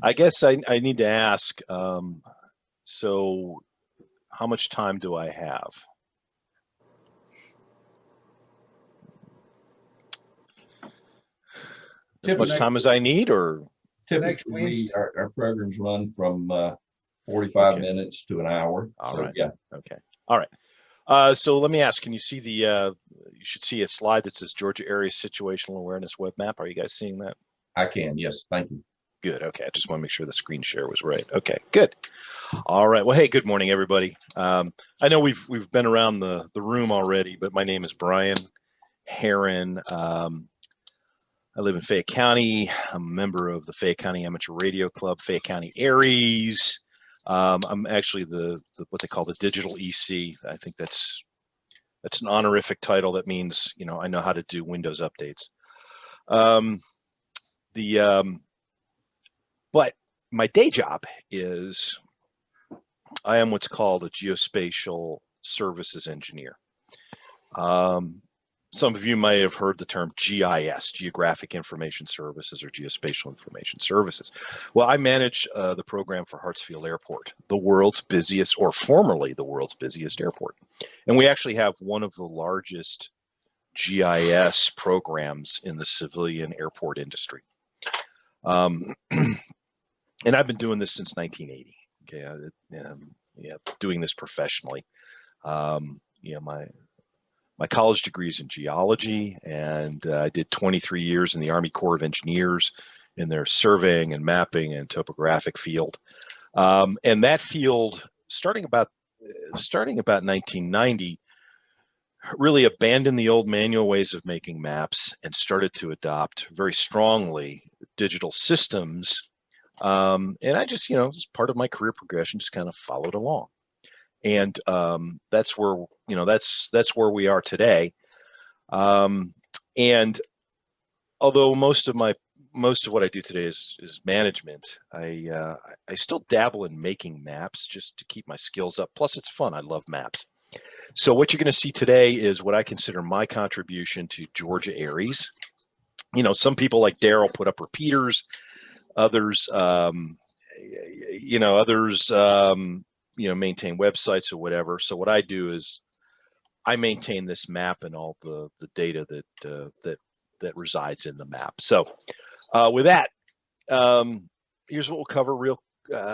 I guess I need to ask, so how much time do I have? As much time as I need, or? Typically, our programs run from 45 minutes to an hour. All so, right. Yeah. Okay. All right. So let me ask, can you see you should see a slide that says Georgia Aries Situational Awareness Web Map. Are you guys seeing that? I can, yes. Thank you. Good. Okay. I just want to make sure the screen share was right. Okay, good. All right. Well, hey, good morning, everybody. I know we've been around the room already, but my name is Brian Heron. I live in Fayette County. I'm a member of the Fayette County Amateur Radio Club, Fayette County Aries. I'm actually the what they call the digital EC. I think that's an honorific title. That means, you know, I know how to do Windows updates. But my day job is I am what's called a geospatial services engineer. Some of you may have heard the term GIS, Geographic Information Services, or Geospatial Information Services. Well, I manage the program for Hartsfield Airport, the world's busiest, or formerly the world's busiest airport. And we actually have one of the largest GIS programs in the civilian airport industry. And I've been doing this since 1980. Okay, doing this professionally. My college degree is in geology, and I did 23 years in the Army Corps of Engineers in their surveying and mapping and topographic field. And that field, starting about 1990, really abandoned the old manual ways of making maps and started to adopt very strongly digital systems. And I just, as part of my career progression, just kind of followed along. And that's where, that's where we are today. And although most of what I do today is management, I still dabble in making maps just to keep my skills up. Plus, it's fun. I love maps. So what you're going to see today is what I consider my contribution to Georgia Aries. Some people like Daryl put up repeaters. Others, maintain websites or whatever. So what I do is I maintain this map and all the data that resides in the map. So with that, here's what we'll cover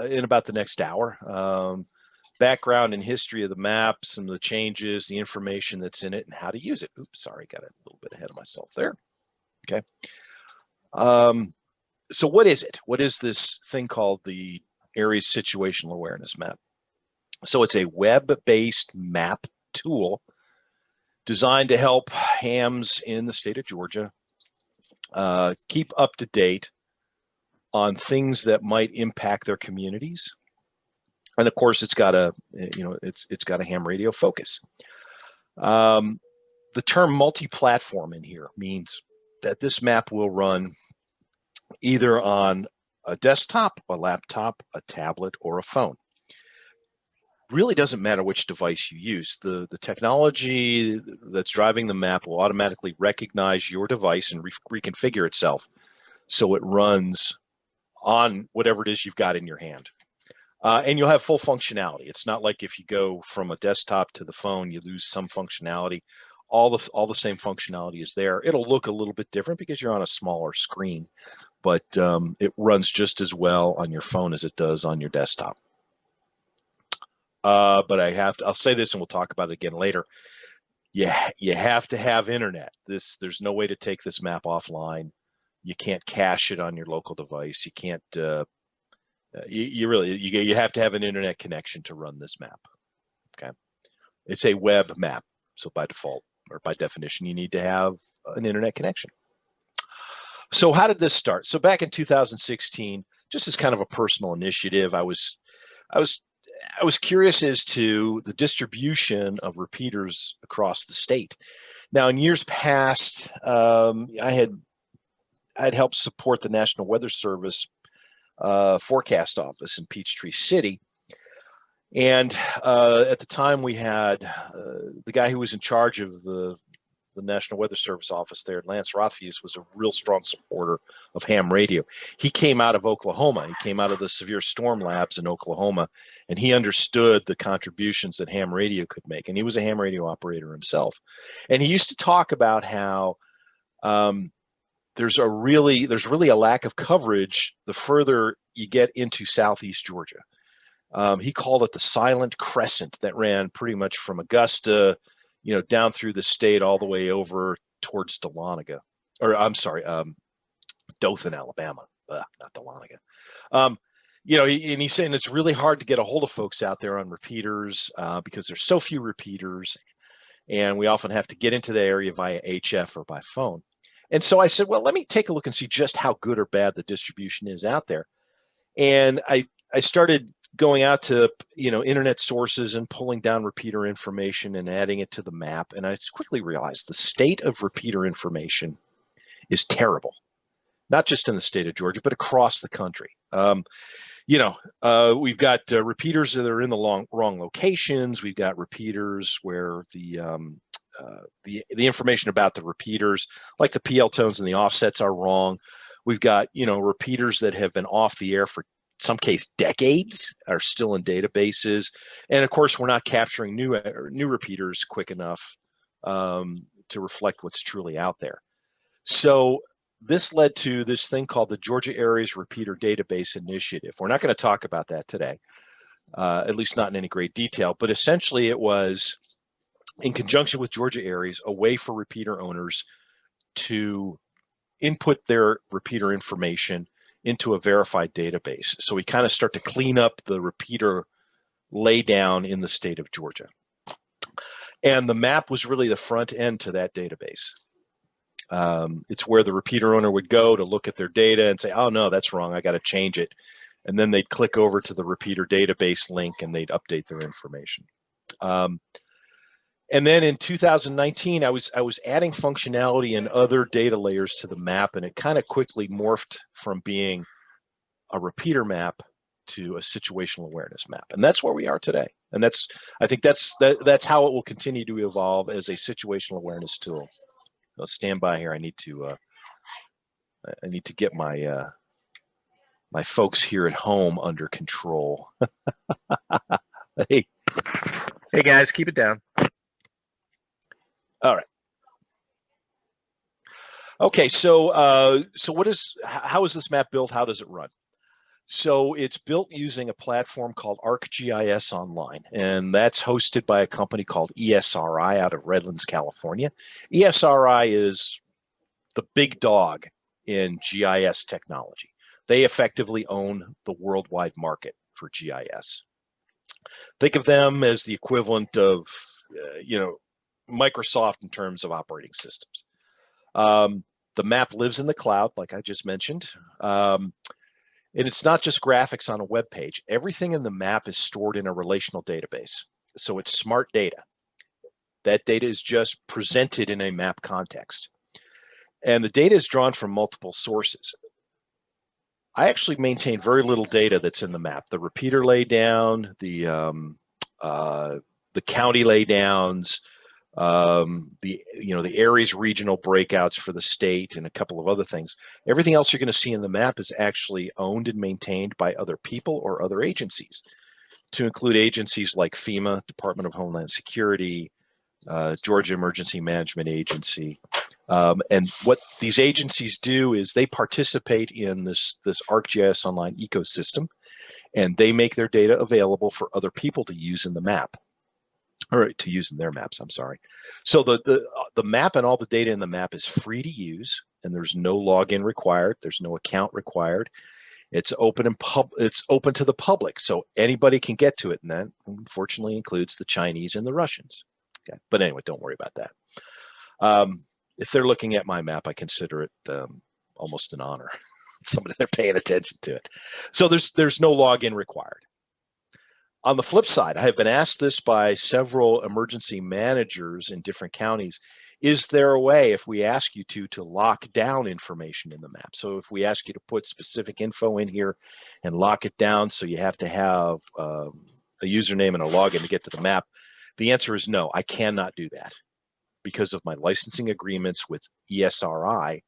in about the next hour. Background and history of the map, some of the changes, the information that's in it, and how to use it. Oops, sorry, got a little bit ahead of myself there. Okay. So what is it? What is this thing called the Aries Situational Awareness Map? So it's a web-based map tool designed to help hams in the state of Georgia keep up to date on things that might impact their communities. And of course, it's got a ham radio focus. The term multi-platform in here means that this map will run either on a desktop, a laptop, a tablet, or a phone. Really doesn't matter which device you use. The technology that's driving the map will automatically recognize your device and reconfigure itself so it runs on whatever it is you've got in your hand. And you'll have full functionality. It's not like if you go from a desktop to the phone, you lose some functionality. All the same functionality is there. It'll look a little bit different because you're on a smaller screen, but it runs just as well on your phone as it does on your desktop. But I'll say this, and we'll talk about it again later. Yeah, you have to have internet. There's no way to take this map offline. You can't cache it on your local device. You can't. You have to have an internet connection to run this map. Okay, it's a web map, so by default or by definition, you need to have an internet connection. So how did this start? So back in 2016, just as kind of a personal initiative, I was curious as to the distribution of repeaters across the state. Now, in years past, I'd helped support the National Weather Service forecast office in Peachtree City. And at the time we had the guy who was in charge of the the National Weather Service office there, Lance Rothfuss, was a real strong supporter of ham radio. He came out of Oklahoma. He came out of the severe storm labs in Oklahoma, and he understood the contributions that ham radio could make. And he was a ham radio operator himself. And he used to talk about how there's really a lack of coverage the further you get into Southeast Georgia. He called it the silent crescent that ran pretty much from Augusta, down through the state all the way over towards Dahlonega, or I'm sorry, Dothan, Alabama, not Dahlonega. And he's saying it's really hard to get a hold of folks out there on repeaters because there's so few repeaters, and we often have to get into the area via HF or by phone. And so I said, well, let me take a look and see just how good or bad the distribution is out there. And I started going out to, internet sources and pulling down repeater information and adding it to the map. And I quickly realized the state of repeater information is terrible, not just in the state of Georgia, but across the country. We've got repeaters that are in the wrong locations. We've got repeaters where the information about the repeaters, like the PL tones and the offsets, are wrong. We've got, repeaters that have been off the air for some case decades, are still in databases. And of course, we're not capturing new repeaters quick enough to reflect what's truly out there. So this led to this thing called the Georgia Aries Repeater Database Initiative. We're not going to talk about that today, at least not in any great detail, but essentially it was, in conjunction with Georgia Aries, a way for repeater owners to input their repeater information into a verified database. So we kind of start to clean up the repeater laydown in the state of Georgia. And the map was really the front end to that database. It's where the repeater owner would go to look at their data and say, oh no, that's wrong, I got to change it. And then they'd click over to the repeater database link and they'd update their information. And then in 2019, I was adding functionality and other data layers to the map, and it kind of quickly morphed from being a repeater map to a situational awareness map. And that's where we are today. And I think that's how it will continue to evolve as a situational awareness tool. So stand by here. I need to get my my folks here at home under control. Hey guys, keep it down. All right. Okay, so how is this map built? How does it run? So it's built using a platform called ArcGIS Online, and that's hosted by a company called ESRI out of Redlands, California. ESRI is the big dog in GIS technology. They effectively own the worldwide market for GIS. Think of them as the equivalent of, Microsoft in terms of operating systems. The map lives in the cloud, like I just mentioned. And it's not just graphics on a web page. Everything in the map is stored in a relational database. So it's smart data. That data is just presented in a map context. And the data is drawn from multiple sources. I actually maintain very little data that's in the map. The repeater laydown, the county laydowns, the Aries regional breakouts for the state, and a couple of other things. Everything else you're going to see in the map is actually owned and maintained by other people or other agencies, to include agencies like FEMA, Department of Homeland Security, Georgia Emergency Management Agency. And what these agencies do is they participate in this ArcGIS Online ecosystem, and they make their data available for other people to use in the map. Or to use in their maps, I'm sorry. So the map and all the data in the map is free to use, and there's no login required. There's no account required. It's open it's open to the public, so anybody can get to it, and that unfortunately includes the Chinese and the Russians. Okay, but anyway, don't worry about that. If they're looking at my map, I consider it almost an honor. Somebody they're paying attention to it. So there's no login required. On the flip side, I have been asked this by several emergency managers in different counties. Is there a way, if we ask you to lock down information in the map? So if we ask you to put specific info in here and lock it down, so you have to have a username and a login to get to the map, the answer is no, I cannot do that. because of my licensing agreements with ESRI,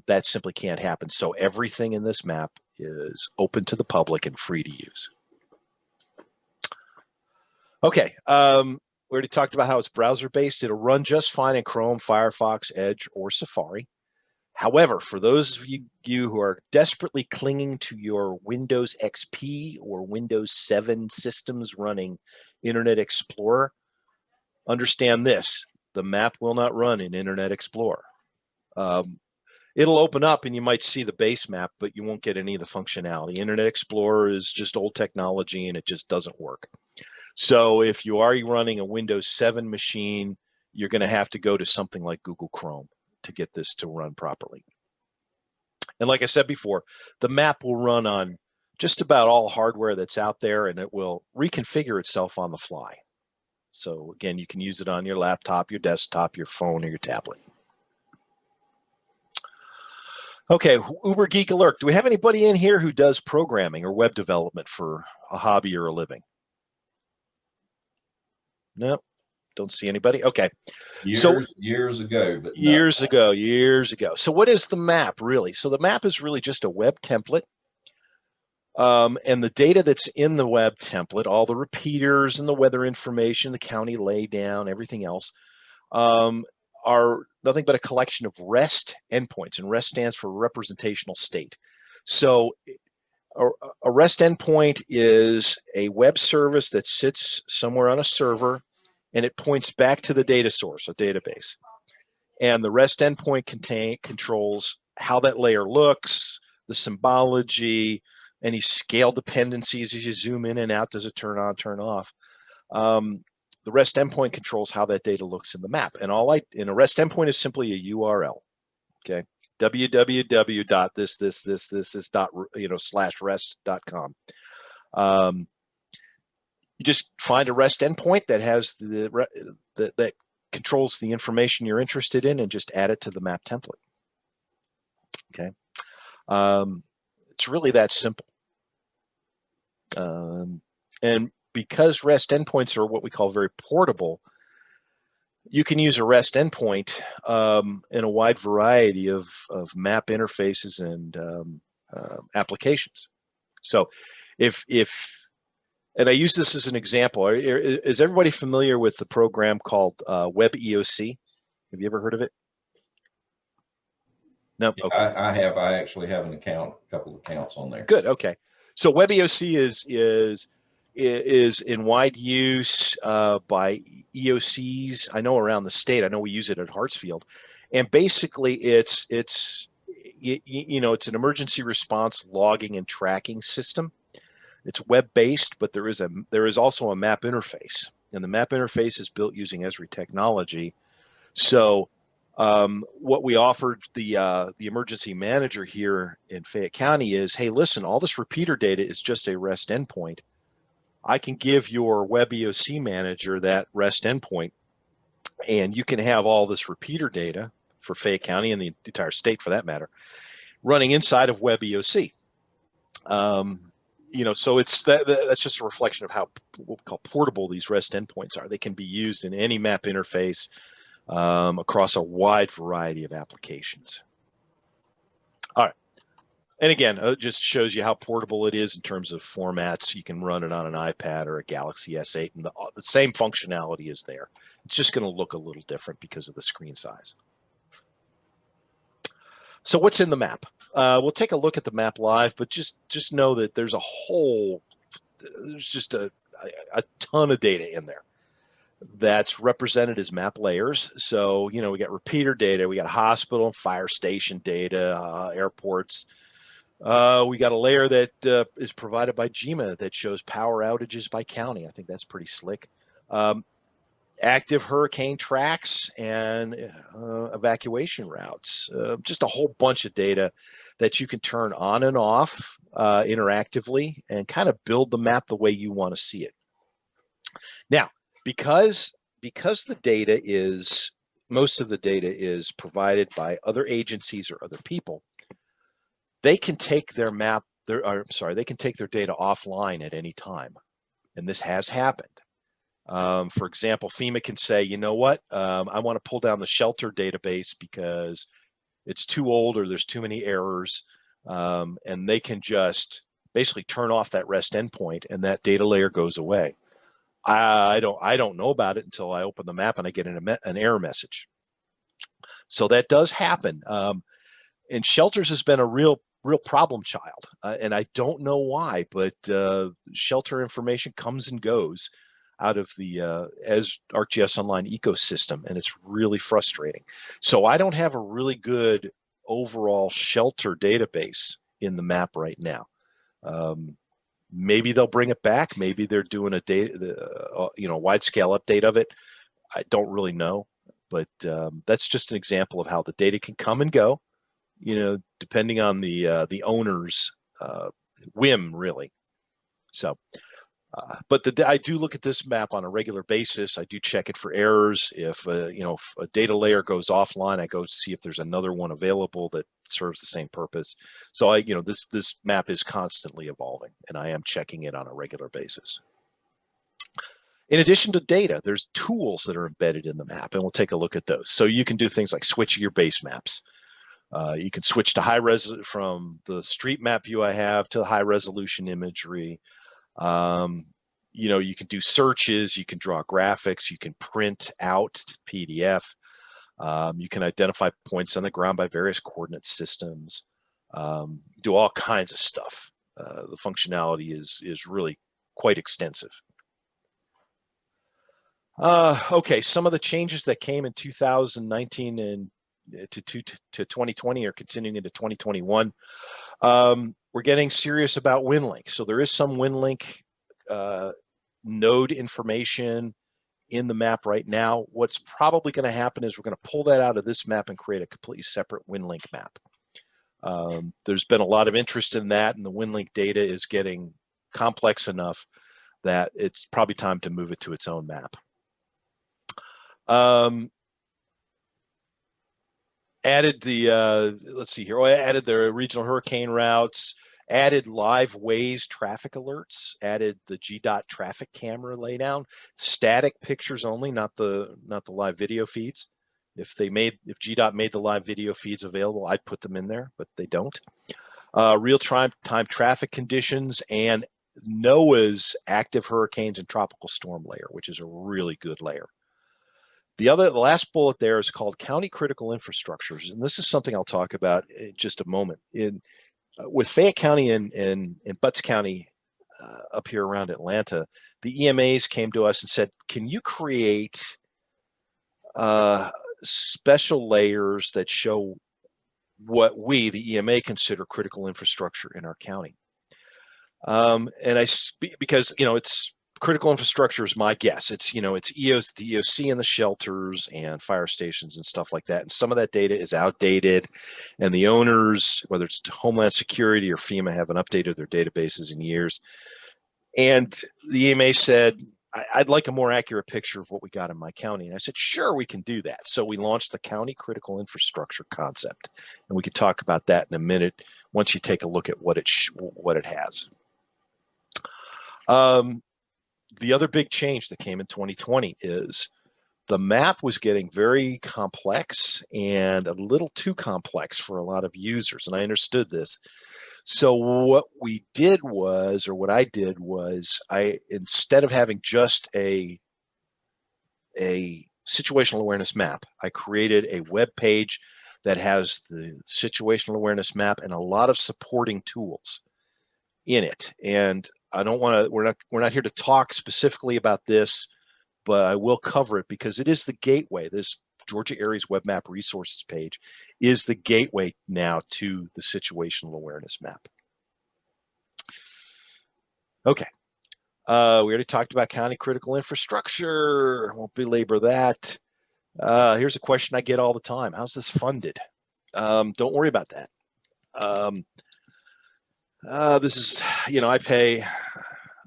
that simply can't happen. So everything in this map is open to the public and free to use. Okay, we already talked about how it's browser-based. It'll run just fine in Chrome, Firefox, Edge, or Safari. However, for those of you who are desperately clinging to your Windows XP or Windows 7 systems running Internet Explorer, understand this: the map will not run in Internet Explorer. It'll open up and you might see the base map, but you won't get any of the functionality. Internet Explorer is just old technology and it just doesn't work. So if you are running a Windows 7 machine, you're going to have to go to something like Google Chrome to get this to run properly. And like I said before, the map will run on just about all hardware that's out there, and it will reconfigure itself on the fly. So again, you can use it on your laptop, your desktop, your phone, or your tablet. Okay, Uber Geek Alert. Do we have anybody in here who does programming or web development for a hobby or a living? No, don't see anybody. Okay. Years ago, but years ago. So what is the map really? So the map is really just a web template. And the data that's in the web template, all the repeaters and the weather information, the county laydown, everything else, are nothing but a collection of REST endpoints, and REST stands for representational state. So a REST endpoint is a web service that sits somewhere on a server, and it points back to the data source, a database. And the REST endpoint controls how that layer looks, the symbology, any scale dependencies as you zoom in and out. Does it turn on, turn off? The REST endpoint controls how that data looks in the map. And in a REST endpoint is simply a URL. Okay, www.this/rest.com. You just find a REST endpoint that has that controls the information you're interested in, and just add it to the map template. Okay, it's really that simple. And because REST endpoints are what we call very portable, you can use a REST endpoint in a wide variety of map interfaces and applications. So and I use this as an example. Is everybody familiar with the program called WebEOC? Have you ever heard of it? No. Okay. I actually have a couple of accounts on there. Good. Okay. So WebEOC is in wide use by EOCs. I know around the state. I know we use it at Hartsfield, and basically it's an emergency response logging and tracking system. It's web-based, but there is also a map interface, and the map interface is built using Esri technology. So what we offered the emergency manager here in Fayette County is, hey, listen, all this repeater data is just a REST endpoint. I can give your WebEOC manager that REST endpoint, and you can have all this repeater data for Fayette County and the entire state, for that matter, running inside of WebEOC. So that's just a reflection of how what we call portable these REST endpoints are. They can be used in any map interface across a wide variety of applications. All right. And again, it just shows you how portable it is in terms of formats. You can run it on an iPad or a Galaxy S8, and the same functionality is there. It's just going to look a little different because of the screen size. So what's in the map? We'll take a look at the map live, but just know that there's just a ton of data in there that's represented as map layers. So, we got repeater data, we got hospital, fire station data, airports. We got a layer that is provided by GMA that shows power outages by county. I think that's pretty slick. Active hurricane tracks and evacuation routes. Just a whole bunch of data that you can turn on and off interactively and kind of build the map the way you want to see it. Now, because the data most of the data is provided by other agencies or other people, they can take their they can take their data offline at any time. And this has happened. For example, FEMA can say, you know what, I want to pull down the shelter database because it's too old or there's too many errors, and they can just basically turn off that REST endpoint and that data layer goes away. I don't know about it until I open the map and I get an error message. So that does happen. And shelters has been a real problem child, and I don't know why, but shelter information comes and goes out of the as ArcGIS Online ecosystem, and it's really frustrating. So I don't have a really good overall shelter database in the map right now. Maybe they'll bring it back. Maybe they're doing a wide scale update of it. I don't really know, but that's just an example of how the data can come and go, depending on the owner's whim, really. So, but I do look at this map on a regular basis. I do check it for errors. If if a data layer goes offline, I go see if there's another one available that serves the same purpose. So this map is constantly evolving, and I am checking it on a regular basis. In addition to data, there's tools that are embedded in the map, and we'll take a look at those. So you can do things like switch your base maps. You can switch to high res from the street map view I have to high resolution imagery. You can do searches, you can draw graphics, you can print out PDF. You can identify points on the ground by various coordinate systems. Do all kinds of stuff. The functionality is really quite extensive. Okay, some of the changes that came in 2019 and to 2020 are continuing into 2021. We're getting serious about WinLink. So there is some WinLink node information in the map right now. What's probably going to happen is we're going to pull that out of this map and create a completely separate WinLink map. There's been a lot of interest in that, and the WinLink data is getting complex enough that it's probably time to move it to its own map. Added the, let's see here, I added the regional hurricane routes, added live Waze traffic alerts, added the GDOT traffic camera laydown, static pictures only, not the live video feeds. If GDOT made the live video feeds available, I'd put them in there, but they don't. Real-time traffic conditions and NOAA's active hurricanes and tropical storm layer, which is a really good layer. The last bullet there is called county critical infrastructures, and this is something I'll talk about in just a moment. With Fayette County and Butts County up here around Atlanta, the EMAs came to us and said, can you create special layers that show what we, the EMA, consider critical infrastructure in our county? Because it's critical infrastructure is my guess. It's EOS, the EOC and the shelters and fire stations and stuff like that. And some of that data is outdated, and the owners, whether it's Homeland Security or FEMA, haven't updated their databases in years. And the EMA said, I'd like a more accurate picture of what we got in my county. And I said, sure, we can do that. So we launched the county critical infrastructure concept, and we could talk about that in a minute once you take a look at what it has. The other big change that came in 2020 is the map was getting very complex and a little too complex for a lot of users, and I understood this. So what I did was, instead of having just a situational awareness map, I created a web page that has the situational awareness map and a lot of supporting tools in it. And I don't want to, we're not here to talk specifically about this, but I will cover it because it is the gateway. This Georgia Aries Web Map resources page is the gateway now to the situational awareness map. Okay. We already talked about county critical infrastructure. Won't belabor that. Here's a question I get all the time. How's this funded? Don't worry about that. This is, I pay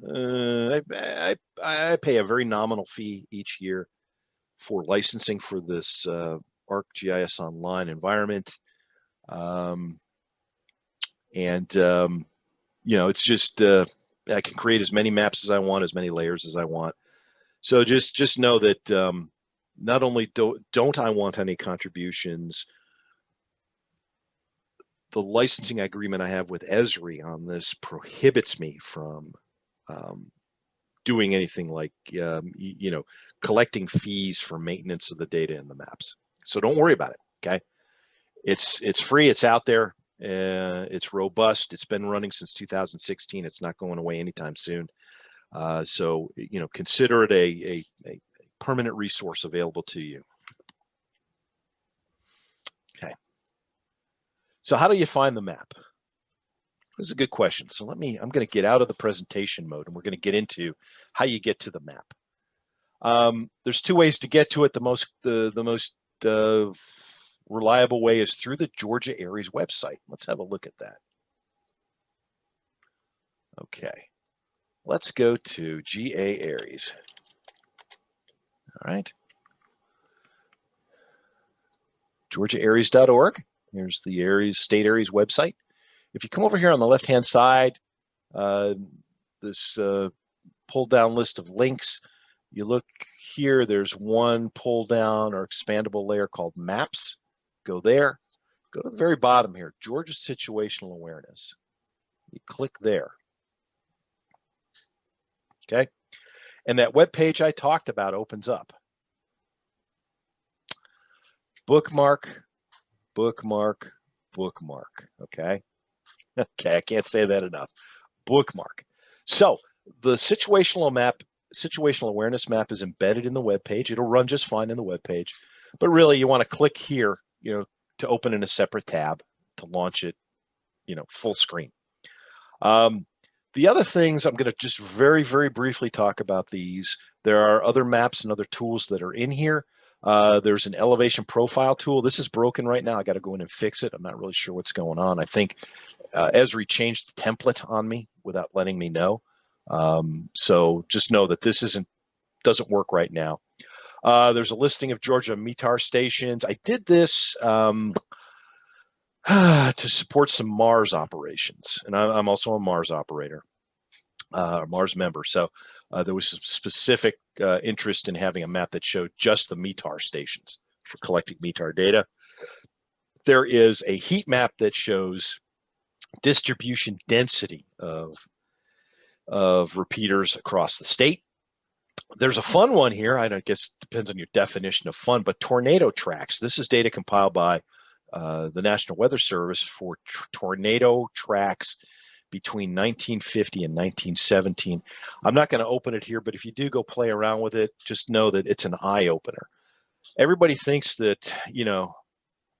I pay a very nominal fee each year for licensing for this ArcGIS Online environment. It's just I can create as many maps as I want, as many layers as I want. So just know that not only don't I want any contributions, the licensing agreement I have with Esri on this prohibits me from doing anything like collecting fees for maintenance of the data in the maps. So don't worry about it. Okay, it's free. It's out there. It's robust. It's been running since 2016. It's not going away anytime soon. So consider it a permanent resource available to you. Okay. So how do you find the map? This is a good question. So I'm going to get out of the presentation mode and we're going to get into how you get to the map. There's two ways to get to it. The most reliable way is through the Georgia Aries website. Let's have a look at that. Okay. Let's go to GA Aries. All right. GeorgiaAries.org. Here's the Aries, State Aries website. If you come over here on the left-hand side, this pull-down list of links, you look here, there's one pull-down or expandable layer called Maps. Go there. Go to the very bottom here, Georgia Situational Awareness. You click there. Okay. And that web page I talked about opens up. Bookmark, bookmark, bookmark. Okay. Okay, I can't say that enough. Bookmark. So the situational awareness map is embedded in the web page. It'll run just fine in the web page, but really you want to click here, to open in a separate tab to launch it, full screen. The other things I'm going to just very, very briefly talk about these. There are other maps and other tools that are in here. There's an elevation profile tool. This is broken right now. I got to go in and fix it. I'm not really sure what's going on. I think Esri changed the template on me without letting me know. So just know that this doesn't work right now. There's a listing of Georgia METAR stations. I did this to support some Mars operations, and I'm also a Mars operator, Mars member. So there was some specific interest in having a map that showed just the METAR stations for collecting METAR data. There is a heat map that shows distribution density of repeaters across the state. There's a fun one here. I guess it depends on your definition of fun, but tornado tracks. This is data compiled by the National Weather Service for tornado tracks between 1950 and 1917. I'm not going to open it here, but if you do go play around with it, just know that it's an eye opener. Everybody thinks that,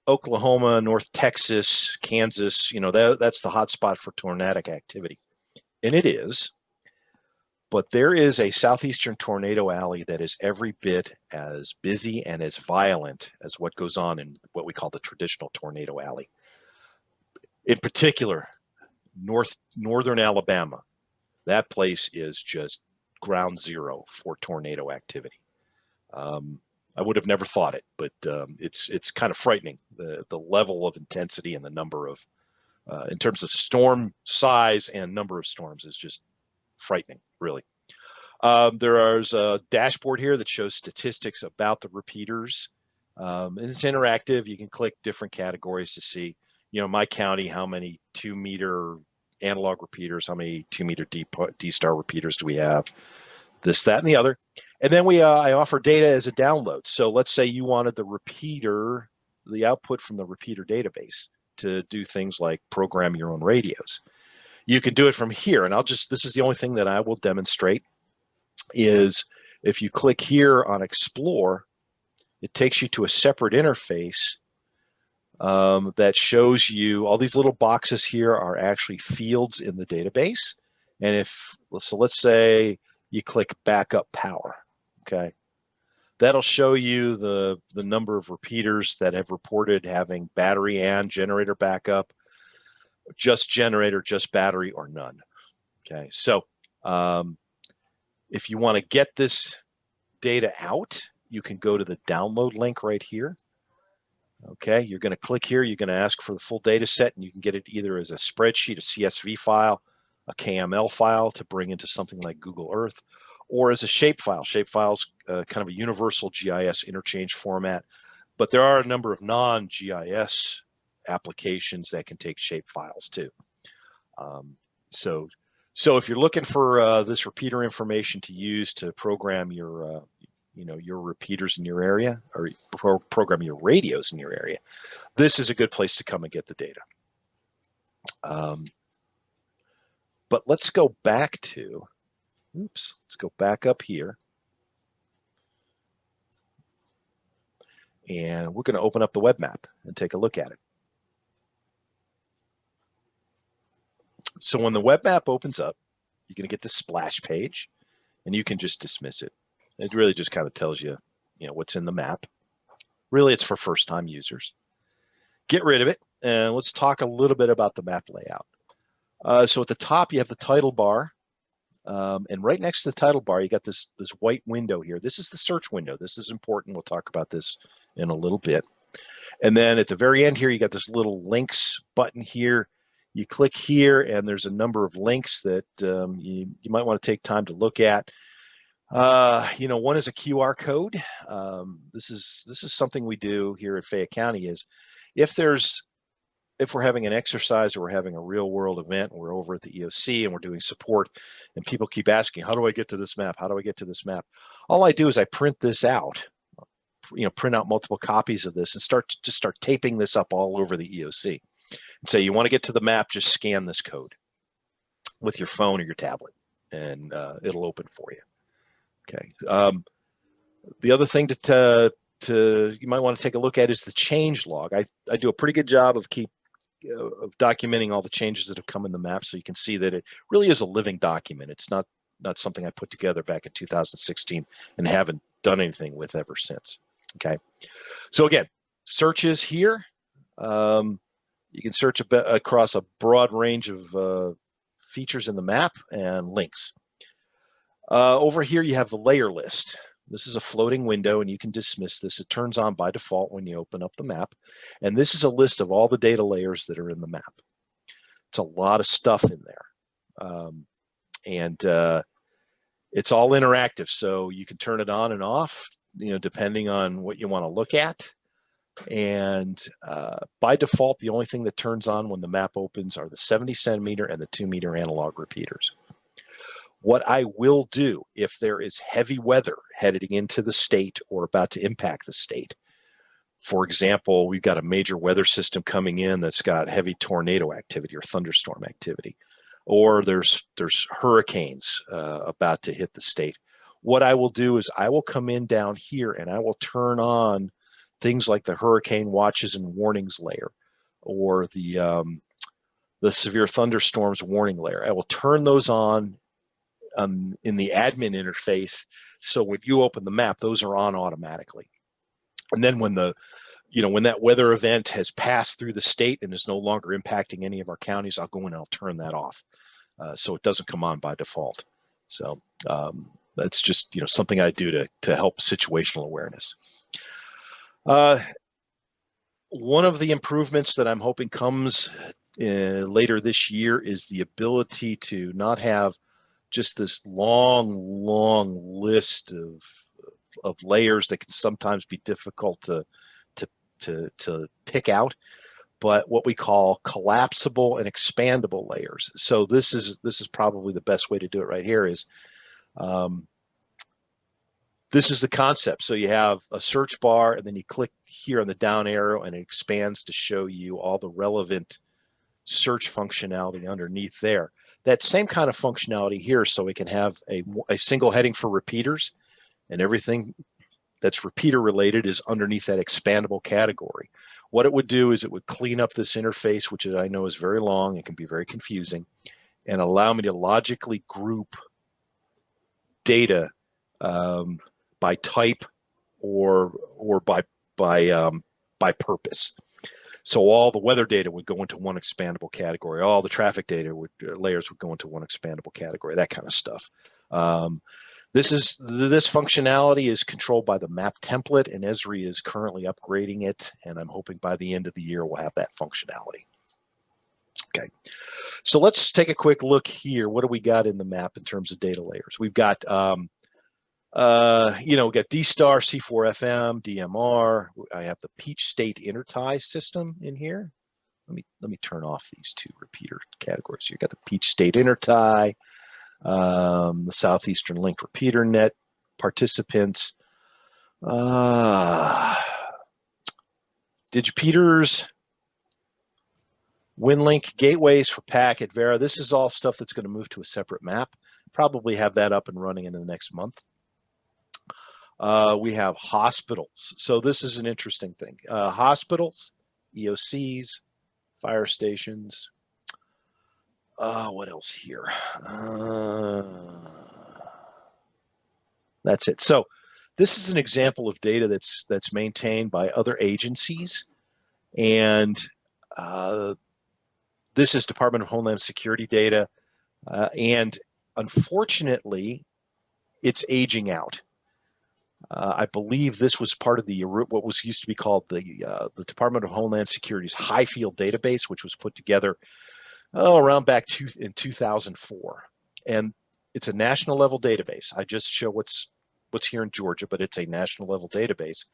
Oklahoma, North Texas, Kansas, that's the hot spot for tornadic activity. And it is. But there is a southeastern tornado alley that is every bit as busy and as violent as what goes on in what we call the traditional tornado alley. In particular, northern Alabama, that place is just ground zero for tornado activity. I would have never thought it, but it's kind of frightening, the level of intensity and the number of, in terms of storm size and number of storms is just frightening, really. There's a dashboard here that shows statistics about the repeaters, and it's interactive. You can click different categories to see, my county, how many 2-meter analog repeaters, how many 2-meter D-star repeaters do we have, this, that, and the other. And then I offer data as a download. So let's say you wanted the output from the repeater database to do things like program your own radios. You can do it from here, and this is the only thing that I will demonstrate, is if you click here on Explore, it takes you to a separate interface that shows you all these little boxes here are actually fields in the database. And so let's say you click backup power, okay? That'll show you the number of repeaters that have reported having battery and generator backup, just generator, just battery, or none. Okay, so if you want to get this data out, you can go to the download link right here. Okay, you're going to click here. You're going to ask for the full data set, and you can get it either as a spreadsheet, a CSV file, a KML file to bring into something like Google Earth, or as a shapefile. Shapefile's kind of a universal GIS interchange format, but there are a number of non-GIS applications that can take shapefiles too. So if you're looking for this repeater information to use to program your your repeaters in your area, or program your radios in your area, this is a good place to come and get the data. But let's go back to, let's go back up here. And we're going to open up the web map and take a look at it. So when the web map opens up, you're going to get the splash page, and you can just dismiss it. It really just kind of tells you, what's in the map. Really, it's for first-time users. Get rid of it, and let's talk a little bit about the map layout. So at the top, you have the title bar, and right next to the title bar, you got this white window here. This is the search window. This is important. We'll talk about this in a little bit. And then at the very end here, you got this little links button here. You click here, and there's a number of links that you might want to take time to look at. One is a QR code. This is something we do here at Fayette County. Is if we're having an exercise or we're having a real world event, and we're over at the EOC and we're doing support, and people keep asking, how do I get to this map? How do I get to this map? All I do is I print this out, print out multiple copies of this and start taping this up all over the EOC. And say, you want to get to the map, just scan this code with your phone or your tablet, and it'll open for you. Okay. The other thing you might want to take a look at is the change log. I do a pretty good job of documenting all the changes that have come in the map, so you can see that it really is a living document. It's not something I put together back in 2016 and haven't done anything with ever since. Okay. So again, searches here. You can search across a broad range of features in the map and links. Over here, you have the layer list. This is a floating window, and you can dismiss this. It turns on by default when you open up the map. And this is a list of all the data layers that are in the map. It's a lot of stuff in there. It's all interactive, so you can turn it on and off, depending on what you want to look at. And by default, the only thing that turns on when the map opens are the 70 centimeter and the 2 meter analog repeaters. What I will do if there is heavy weather heading into the state or about to impact the state, for example, we've got a major weather system coming in that's got heavy tornado activity or thunderstorm activity, or there's hurricanes about to hit the state. What I will do is I will come in down here and I will turn on things like the hurricane watches and warnings layer, or the severe thunderstorms warning layer. I will turn those on in the admin interface, so when you open the map, those are on automatically. And then when when that weather event has passed through the state and is no longer impacting any of our counties, I'll go in and I'll turn that off, so it doesn't come on by default. So that's just something I do to help situational awareness. One of the improvements that I'm hoping comes later this year is the ability to not have just this long list of layers that can sometimes be difficult to pick out, but what we call collapsible and expandable layers. So this is probably the best way to do it right here. Is this is the concept. So you have a search bar, and then you click here on the down arrow, and it expands to show you all the relevant search functionality underneath there. That same kind of functionality here, so we can have a single heading for repeaters, and everything that's repeater related is underneath that expandable category. What it would do is it would clean up this interface, which I know is very long and can be very confusing, and allow me to logically group data by type or by purpose. So all the weather data would go into one expandable category. All the traffic data layers would go into one expandable category. That kind of stuff. This functionality is controlled by the map template, and Esri is currently upgrading it, and I'm hoping by the end of the year we'll have that functionality. Okay, so let's take a quick look here. What do we got in the map in terms of data layers? We've got You know, we got D-Star, C4FM, DMR. I have the Peach State intertie system in here. Let me turn off these two repeater categories. You got the Peach State intertie, the Southeastern linked repeater net participants, Digipeters, WinLink gateways for packet Vera. This is all stuff that's going to move to a separate map. Probably have that up and running in the next month. We have hospitals. So this is an interesting thing. Hospitals, EOCs, fire stations. What else here? That's it. So this is an example of data that's maintained by other agencies. And this is Department of Homeland Security data. And unfortunately, it's aging out. I believe this was part of the what was used to be called the Department of Homeland Security's high field database, which was put together around back in 2004. And it's a national level database. I just show what's here in Georgia, but it's a national level database.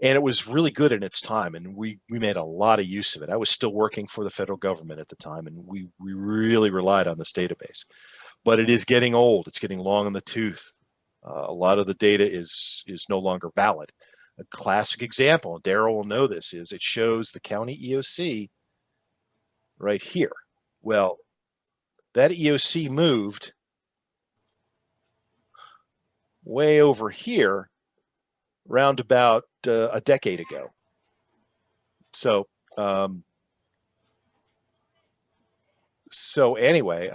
And it was really good in its time, and we made a lot of use of it. I was still working for the federal government at the time, and we really relied on this database. But it is getting old. It's getting long in the tooth. A lot of the data is no longer valid. A classic example, and Daryl will know this, is it shows the county EOC right here. Well, that EOC moved way over here round about a decade ago. So, anyway,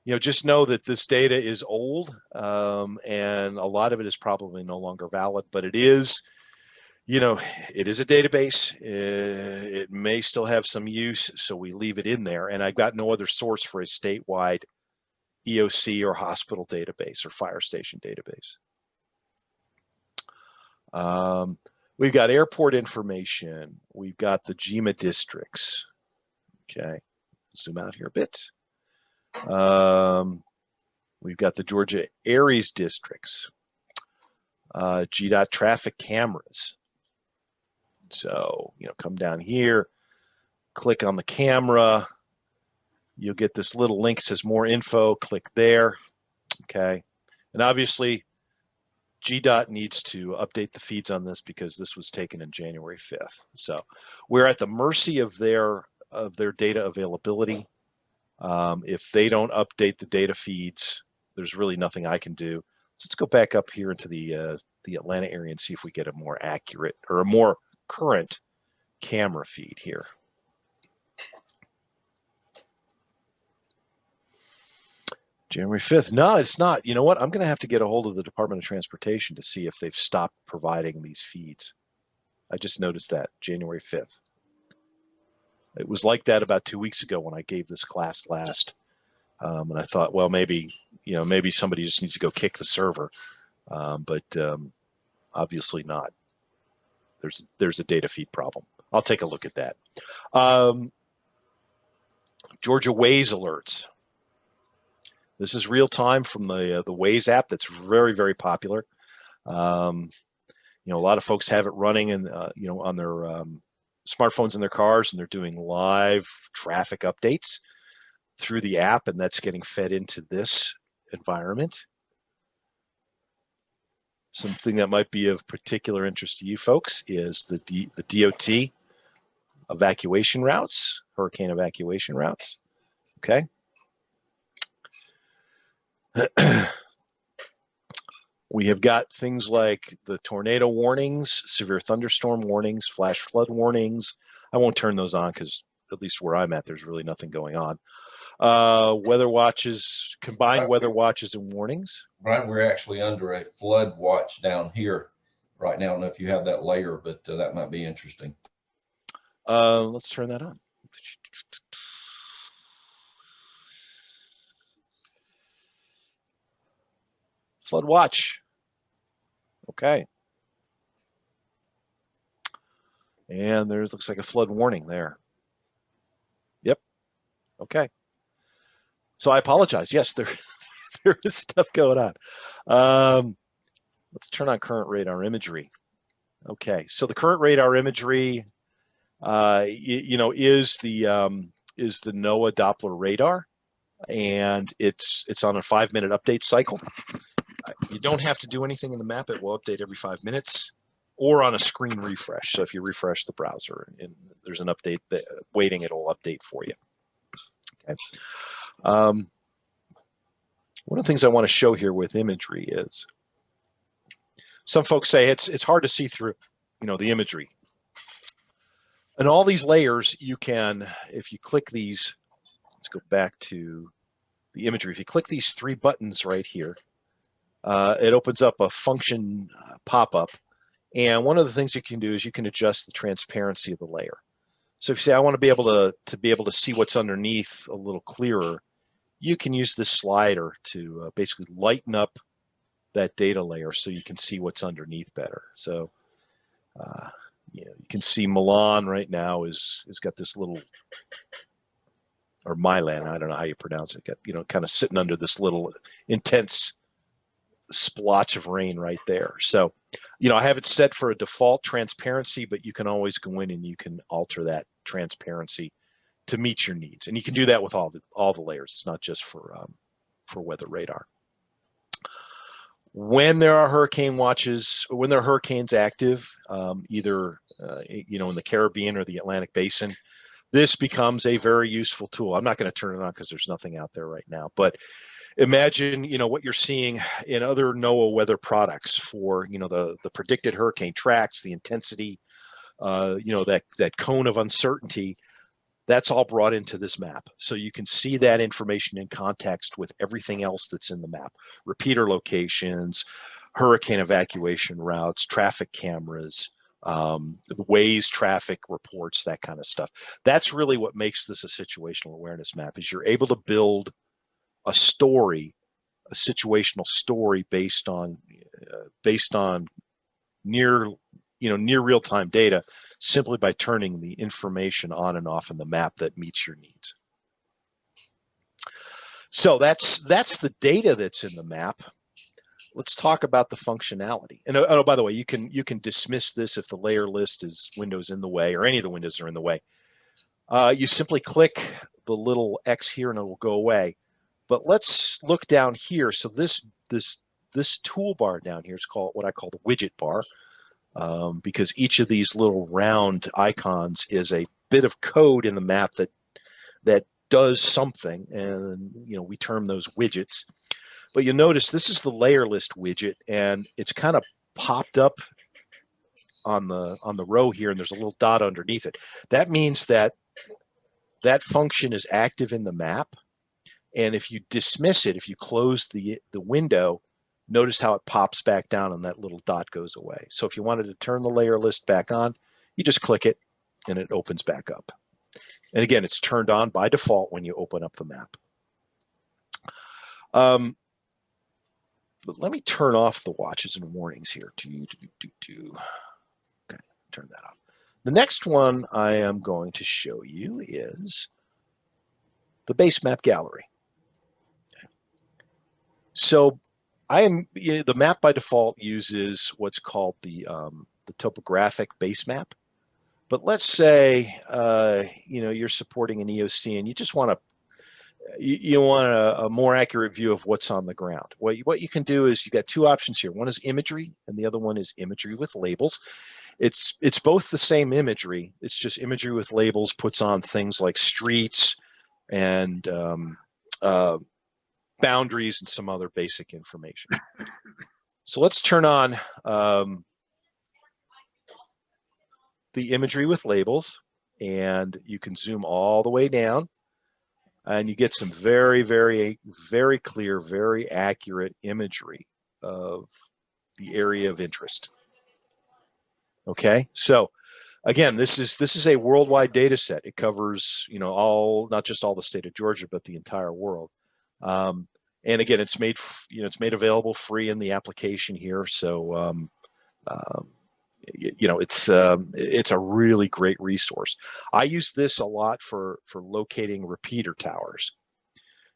you know, just know that this data is old, and a lot of it is probably no longer valid, but it is, you know, it is a database. It may still have some use, so we leave it in there. And I've got no other source for a statewide EOC or hospital database or fire station database. We've got airport information. We've got the GMA districts. Okay, zoom out here a bit. We've got the Georgia Aries districts, GDOT traffic cameras. So, you know, come down here, click on the camera. You'll get this little link that says more info. Click there. Okay. And obviously, GDOT needs to update the feeds on this because this was taken in January 5th. So we're at the mercy of their data availability. If they don't update the data feeds, there's really nothing I can do. So let's go back up here into the Atlanta area and see if we get a more accurate or a more current camera feed here. January 5th. No, it's not. You know what? I'm going to have to get a hold of the Department of Transportation to see if they've stopped providing these feeds. I just noticed that, January 5th. It was like that about 2 weeks ago when I gave this class last. And I thought, well, maybe, you know, maybe somebody just needs to go kick the server. But obviously not. There's a data feed problem. I'll take a look at that. Georgia Waze alerts. This is real time from the Waze app that's very, very popular. You know, a lot of folks have it running and you know, on their smartphones in their cars, and they're doing live traffic updates through the app, and that's getting fed into this environment. Something that might be of particular interest to you folks is the DOT evacuation routes, hurricane evacuation routes. Okay. We have got things like the tornado warnings, severe thunderstorm warnings, flash flood warnings. I won't turn those on because at least where I'm at, there's really nothing going on. Weather watches, combined weather watches and warnings. Right, we're actually under a flood watch down here right now. I don't know if you have that layer, but that might be interesting. Let's turn that on. Flood watch. Okay. And there's looks like a flood warning there. Yep. Okay. So I apologize. Yes, There is stuff going on. Let's turn on current radar imagery. Okay, so the current radar imagery, is the NOAA Doppler radar, and it's on a 5-minute update cycle. You don't have to do anything in the map; it will update every 5 minutes, or on a screen refresh. So if you refresh the browser and there's an update waiting, it'll update for you. Okay. One of the things I want to show here with imagery is some folks say it's hard to see through, the imagery. And all these layers, you can, if you click these, let's go back to the imagery. If you click these 3 buttons right here, it opens up a function pop-up. And one of the things you can do is you can adjust the transparency of the layer. So if you say, I want to be able to see what's underneath a little clearer, you can use this slider to basically lighten up that data layer so you can see what's underneath better. So you can see Milan right now is got this little, or Milan, I don't know how you pronounce it, got, kind of sitting under this little intense splotch of rain right there. So, I have it set for a default transparency, but you can always go in and you can alter that transparency to meet your needs. And you can do that with all the layers. It's not just for weather radar. When there are hurricane watches, when there are hurricanes active, either in the Caribbean or the Atlantic Basin, this becomes a very useful tool. I'm not going to turn it on because there's nothing out there right now, but imagine what you're seeing in other NOAA weather products for the predicted hurricane tracks, the intensity, that cone of uncertainty. That's all brought into this map. So you can see that information in context with everything else that's in the map. Repeater locations, hurricane evacuation routes, traffic cameras, Waze traffic reports, that kind of stuff. That's really what makes this a situational awareness map, is you're able to build a story, a situational story based on near real-time data, simply by turning the information on and off in the map that meets your needs. So that's the data that's in the map. Let's talk about the functionality. And oh, by the way, you can dismiss this if the layer list is windows in the way, or any of the windows are in the way. You simply click the little X here and it will go away. But let's look down here. So this toolbar down here is called what I call the widget bar. Because each of these little round icons is a bit of code in the map that does something, and we term those widgets. But you'll notice this is the layer list widget, and it's kind of popped up on the row here, and there's a little dot underneath it. That means that function is active in the map, and if you dismiss it, if you close the window, notice how it pops back down and that little dot goes away. So if you wanted to turn the layer list back on, you just click it and it opens back up. And again, it's turned on by default when you open up the map. But let me turn off the watches and warnings here. Okay, turn that off. The next one I am going to show you is the base map gallery. Okay. So the map by default uses what's called the topographic base map. But let's say you're supporting an EOC and you just want a more accurate view of what's on the ground. What you can do is you got 2 options here. One is imagery, and the other one is imagery with labels. It's both the same imagery. It's just imagery with labels puts on things like streets and boundaries and some other basic information. So let's turn on the imagery with labels, and you can zoom all the way down, and you get some very, very, very clear, very accurate imagery of the area of interest. Okay, so again, this is a worldwide data set. It covers not just all the state of Georgia, but the entire world. And again, it's made available free in the application here. So it's a really great resource. I use this a lot for locating repeater towers.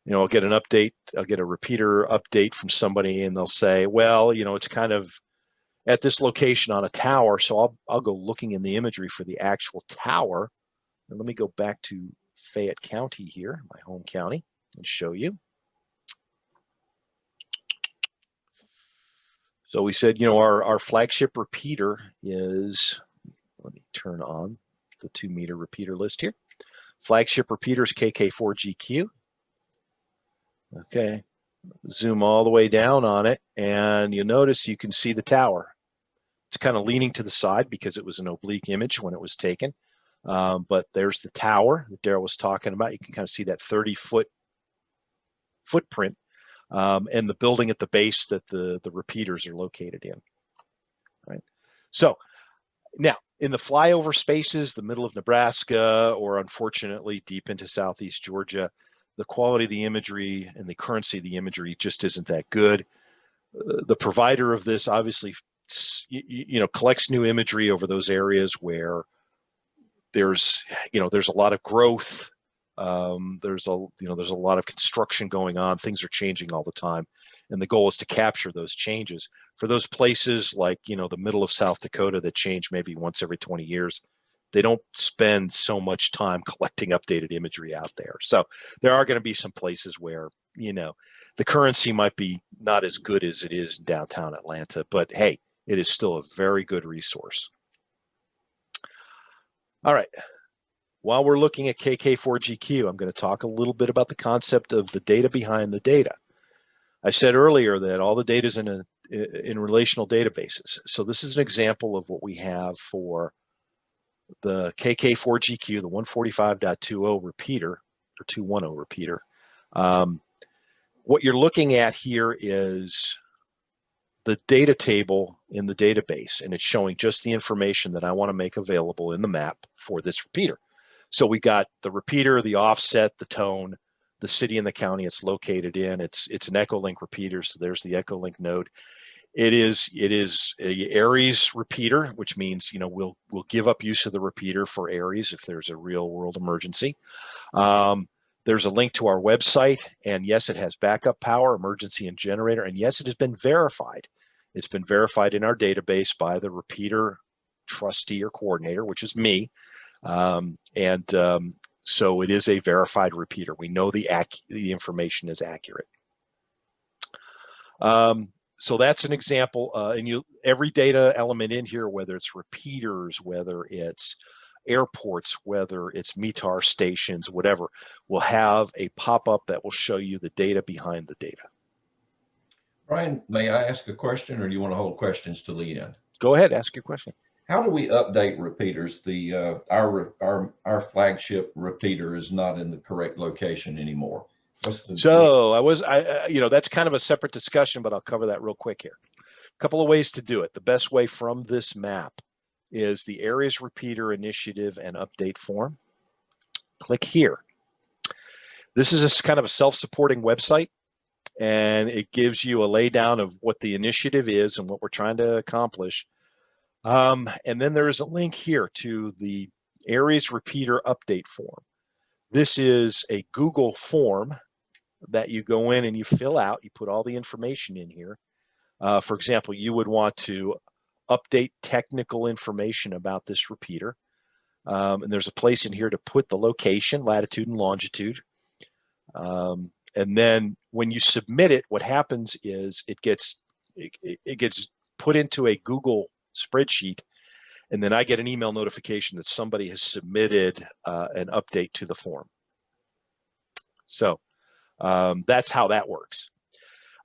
I'll get an update, I'll get a repeater update from somebody, and they'll say, well, it's kind of at this location on a tower. So I'll go looking in the imagery for the actual tower. And let me go back to Fayette County here, my home county, and show you. So we said, our flagship repeater is, let me turn on the 2-meter repeater list here. Flagship repeater is KK4GQ. Okay, zoom all the way down on it, and you'll notice you can see the tower. It's kind of leaning to the side because it was an oblique image when it was taken. But there's the tower that Daryl was talking about. You can kind of see that 30-foot footprint, and the building at the base that the repeaters are located in. Right. So now in the flyover spaces, the middle of Nebraska, or unfortunately deep into Southeast Georgia, the quality of the imagery and the currency of the imagery just isn't that good. The provider of this obviously, collects new imagery over those areas where there's a lot of growth. There's a lot of construction going on. Things are changing all the time, and the goal is to capture those changes. For those places like the middle of South Dakota that change maybe once every 20 years, they don't spend so much time collecting updated imagery out there. So there are going to be some places where the currency might be not as good as it is in downtown Atlanta, but hey, it is still a very good resource. All right. While we're looking at KK4GQ, I'm going to talk a little bit about the concept of the data behind the data. I said earlier that all the data is in relational databases. So this is an example of what we have for the KK4GQ, the 145.20 repeater, or 210 repeater. What you're looking at here is the data table in the database, and it's showing just the information that I want to make available in the map for this repeater. So we got the repeater, the offset, the tone, the city and the county it's located in. It's an Echolink repeater, so there's the Echolink node. It is a Aries repeater, which means we'll give up use of the repeater for Aries if there's a real world emergency. There's a link to our website, and yes, it has backup power, emergency, and generator, and yes, it has been verified. It's been verified in our database by the repeater trustee or coordinator, which is me. So it is a verified repeater. We know the information is accurate. So that's an example, and every data element in here, whether it's repeaters, whether it's airports, whether it's METAR stations, whatever, will have a pop-up that will show you the data behind the data. Brian, may I ask a question, or do you want to hold questions to the end? Go ahead, ask your question. How do we update repeaters? Our flagship repeater is not in the correct location anymore. So that's kind of a separate discussion, but I'll cover that real quick here. A couple of ways to do it. The best way from this map is the ARES repeater initiative and update form. Click here. This is kind of a self-supporting website, and it gives you a laydown of what the initiative is and what we're trying to accomplish. And then there is a link here to the ARES repeater update form. This is a Google form that you go in and you fill out. You put all the information in here. For example, you would want to update technical information about this repeater. And there's a place in here to put the location, latitude and longitude. And then when you submit it, what happens is it gets put into a Google spreadsheet, and then I get an email notification that somebody has submitted an update to the form. So that's how that works.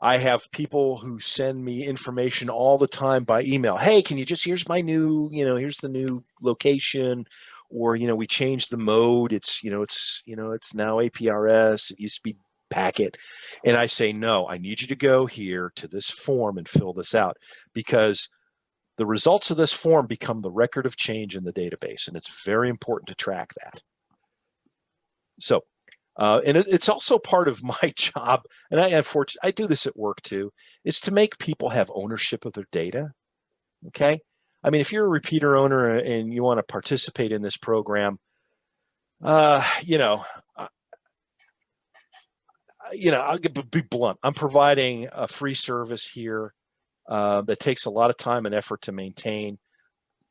I have people who send me information all the time by email. Hey, can you here's my new, here's the new location, or, we changed the mode. It's now APRS. It used to be packet. And I say, no, I need you to go here to this form and fill this out, because the results of this form become the record of change in the database. And it's very important to track that. So, and it's also part of my job, and I do this at work too, is to make people have ownership of their data. Okay. I mean, if you're a repeater owner and you want to participate in this program, I'll be blunt. I'm providing a free service here that takes a lot of time and effort to maintain.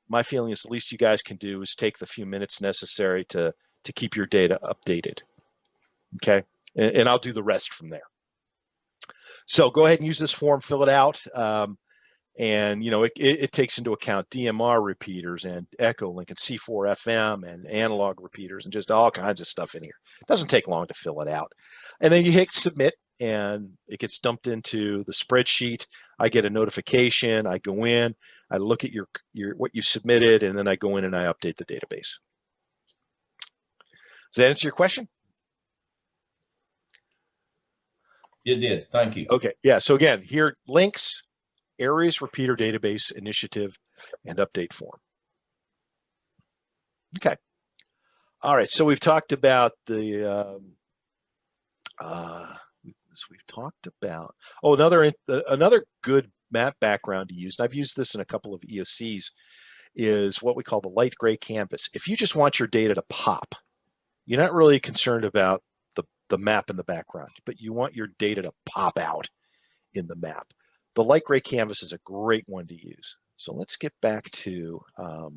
My feeling is the least you guys can do is take the few minutes necessary to keep your data updated. Okay, and I'll do the rest from there. So go ahead and use this form, fill it out. And it takes into account DMR repeaters and Echolink and C4FM and analog repeaters and just all kinds of stuff in here. It doesn't take long to fill it out. And then you hit submit and it gets dumped into the spreadsheet. I get a notification. I go in, I look at your what you submitted, and then I go in and I update the database. Does that answer your question? It did. Thank you. Okay. Yeah. So again, here, links, Aries Repeater Database Initiative, and update form. Okay. All right. So we've talked about the, we've talked about, another good map background to use, and I've used this in a couple of EOCs, is what we call the light gray canvas. If you just want your data to pop, you're not really concerned about the map in the background, but you want your data to pop out in the map. The light gray canvas is a great one to use. So let's get back to, let's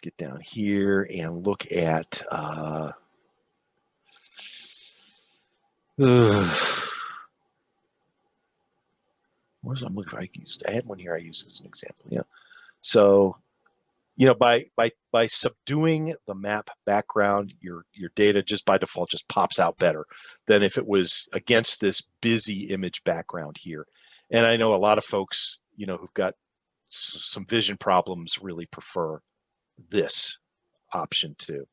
get down here and look at, where's I'm looking for? I had one here. I used as an example. Yeah. So, by subduing the map background, your data just by default just pops out better than if it was against this busy image background here. And I know a lot of folks, who've got some vision problems really prefer this option too.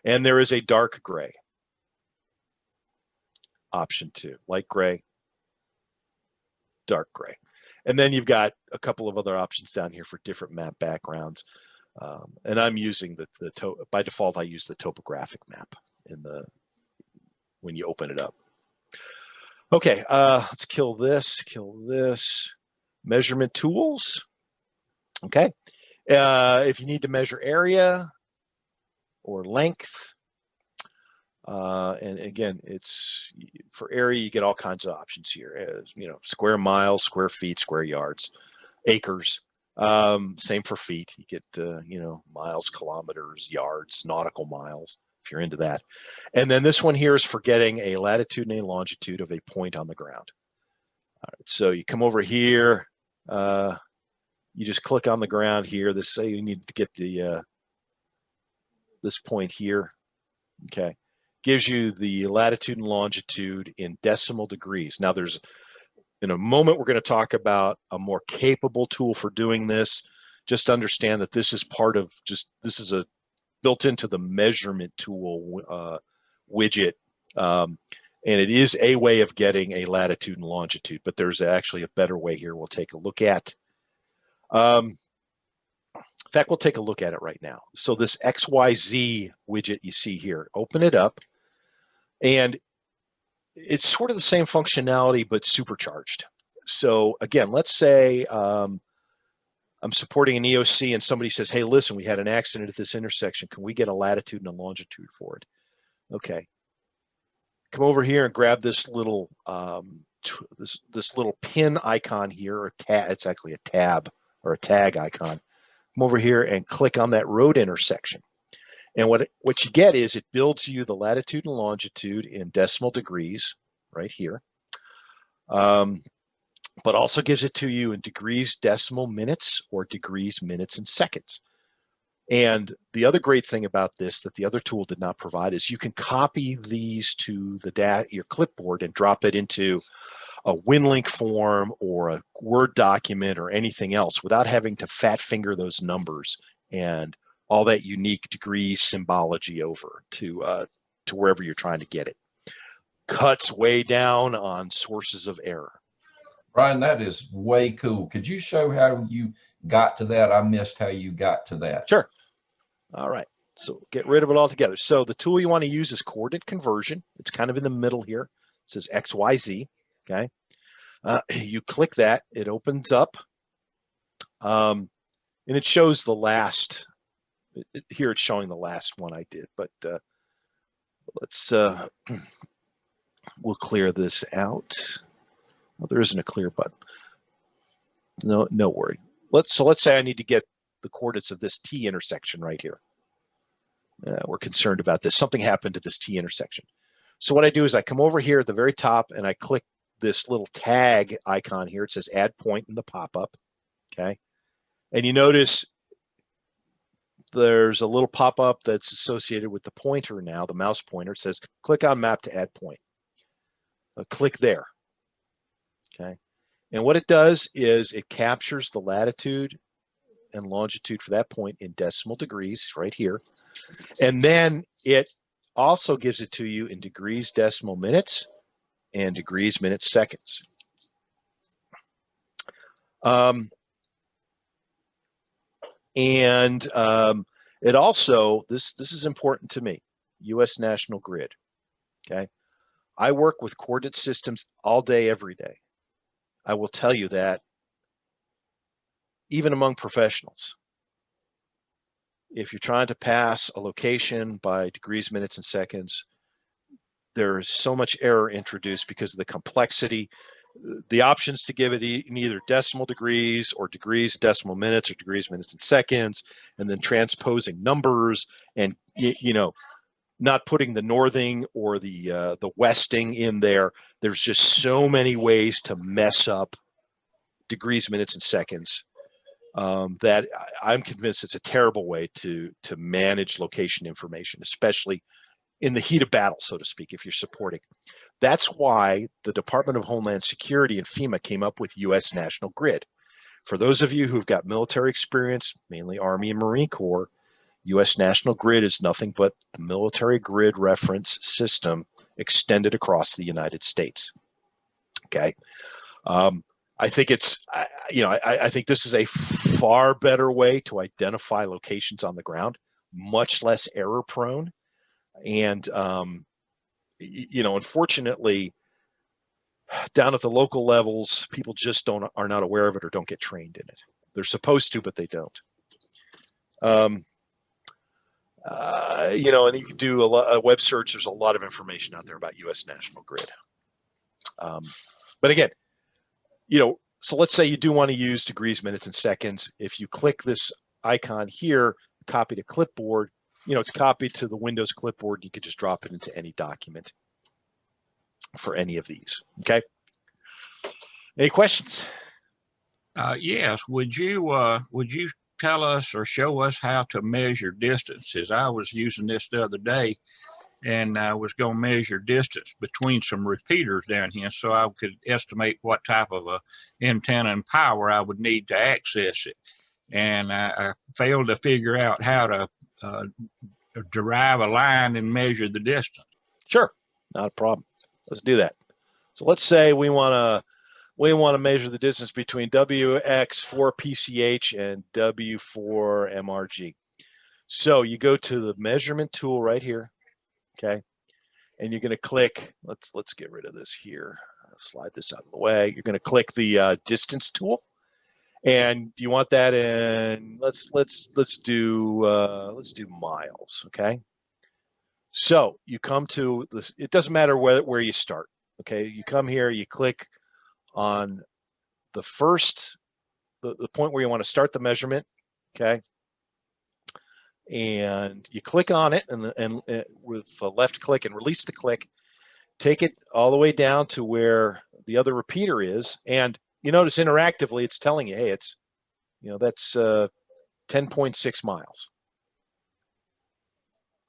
And there is a dark gray option too, light gray, dark gray. And then you've got a couple of other options down here for different map backgrounds. And I'm using by default, I use the topographic map when you open it up. Okay, let's kill this. Measurement tools. Okay, if you need to measure area or length, and again, it's for area, you get all kinds of options here. Square miles, square feet, square yards, acres. Same for feet. You get, miles, kilometers, yards, nautical miles, if you're into that. And then this one here is for getting a latitude and a longitude of a point on the ground. All right, so you come over here, you just click on the ground here. Say you need to get the, this point here, okay. Gives you the latitude and longitude in decimal degrees. Now in a moment, we're going to talk about a more capable tool for doing this. Just understand that this is part of this is a built into the measurement tool widget. And it is a way of getting a latitude and longitude, but there's actually a better way here we'll take a look at. In fact, we'll take a look at it right now. So this XYZ widget you see here, open it up, and it's sort of the same functionality, but supercharged. So again, let's say I'm supporting an EOC and somebody says, hey, listen, we had an accident at this intersection. Can we get a latitude and a longitude for it? Okay. Come over here and grab this little this little pin icon here, or tab. It's actually a tab or a tag icon. Come over here and click on that road intersection. And what you get is it builds you the latitude and longitude in decimal degrees right here, but also gives it to you in degrees, decimal minutes, or degrees, minutes, and seconds. And the other great thing about this that the other tool did not provide is you can copy these to your clipboard and drop it into a WinLink form or a Word document or anything else without having to fat finger those numbers and all that unique degree symbology over to wherever you're trying to get it. Cuts way down on sources of error. Brian, that is way cool. Could you show how you got to that? I missed how you got to that. Sure. All right. So get rid of it altogether. So the tool you want to use is coordinate conversion. It's kind of in the middle here. It says XYZ. Okay. You click that. It opens up. And it shows the last. Here it's showing the last one I did. But let's We'll clear this out. Well, there isn't a clear button. No worry. Let's say I need to get the coordinates of this T intersection right here. We're concerned about this. Something happened to this T intersection. So what I do is I come over here at the very top and I click this little tag icon here. It says add point in the pop-up. Okay. And you notice there's a little pop-up that's associated with the pointer now, the mouse pointer. It says click on map to add point. Click there. Okay. And what it does is it captures the latitude and longitude for that point in decimal degrees right here. And then it also gives it to you in degrees decimal minutes and degrees minutes seconds. It also, this is important to me, U.S. National Grid. Okay. I work with coordinate systems all day, every day. I will tell you that even among professionals, if you're trying to pass a location by degrees, minutes, and seconds, there is so much error introduced because of the complexity. The options to give it in either decimal degrees or degrees, decimal minutes, or degrees, minutes, and seconds, and then transposing numbers and, you know, not putting the northing or the westing in there. There's just so many ways to mess up degrees, minutes, and seconds that I'm convinced it's a terrible way to manage location information, especially in the heat of battle, so to speak, if you're supporting. That's why the Department of Homeland Security and FEMA came up with U.S. National Grid. For those of you who've got military experience, mainly Army and Marine Corps, U.S. National Grid is nothing but the military grid reference system extended across the United States. Okay. I think it's, you know, I think this is a far better way to identify locations on the ground, much less error prone. And, you know, unfortunately, down at the local levels, people just are not aware of it or don't get trained in it. They're supposed to, but they don't. You know, and you can do a web search. There's a lot of information out there about U.S. National Grid. But again, you know, so let's say you do want to use degrees, minutes, and seconds. If you click this icon here, copy to clipboard, you know, it's copied to the Windows clipboard. You could just drop it into any document for any of these. Okay. Any questions? Yes. Would you tell us or show us how to measure distances? I was using this the other day, and I was going to measure distance between some repeaters down here so I could estimate what type of a antenna and power I would need to access it. And I failed to figure out how to derive a line and measure the distance. Sure, not a problem. Let's do that. So let's say we want to measure the distance between WX4PCH and W4MRG. So you go to the measurement tool right here. Okay, and you're going to click. Let's get rid of this here. Slide this out of the way. You're going to click the distance tool, and you want that in. Let's do miles. Okay, so you come to this. It doesn't matter where you start. Okay, you come here. You click on the first the point where you want to start the measurement. Okay. And you click on it and with a left click and release the click, take it all the way down to where the other repeater is. And you notice interactively, it's telling you, hey, it's, you know, that's 10.6 miles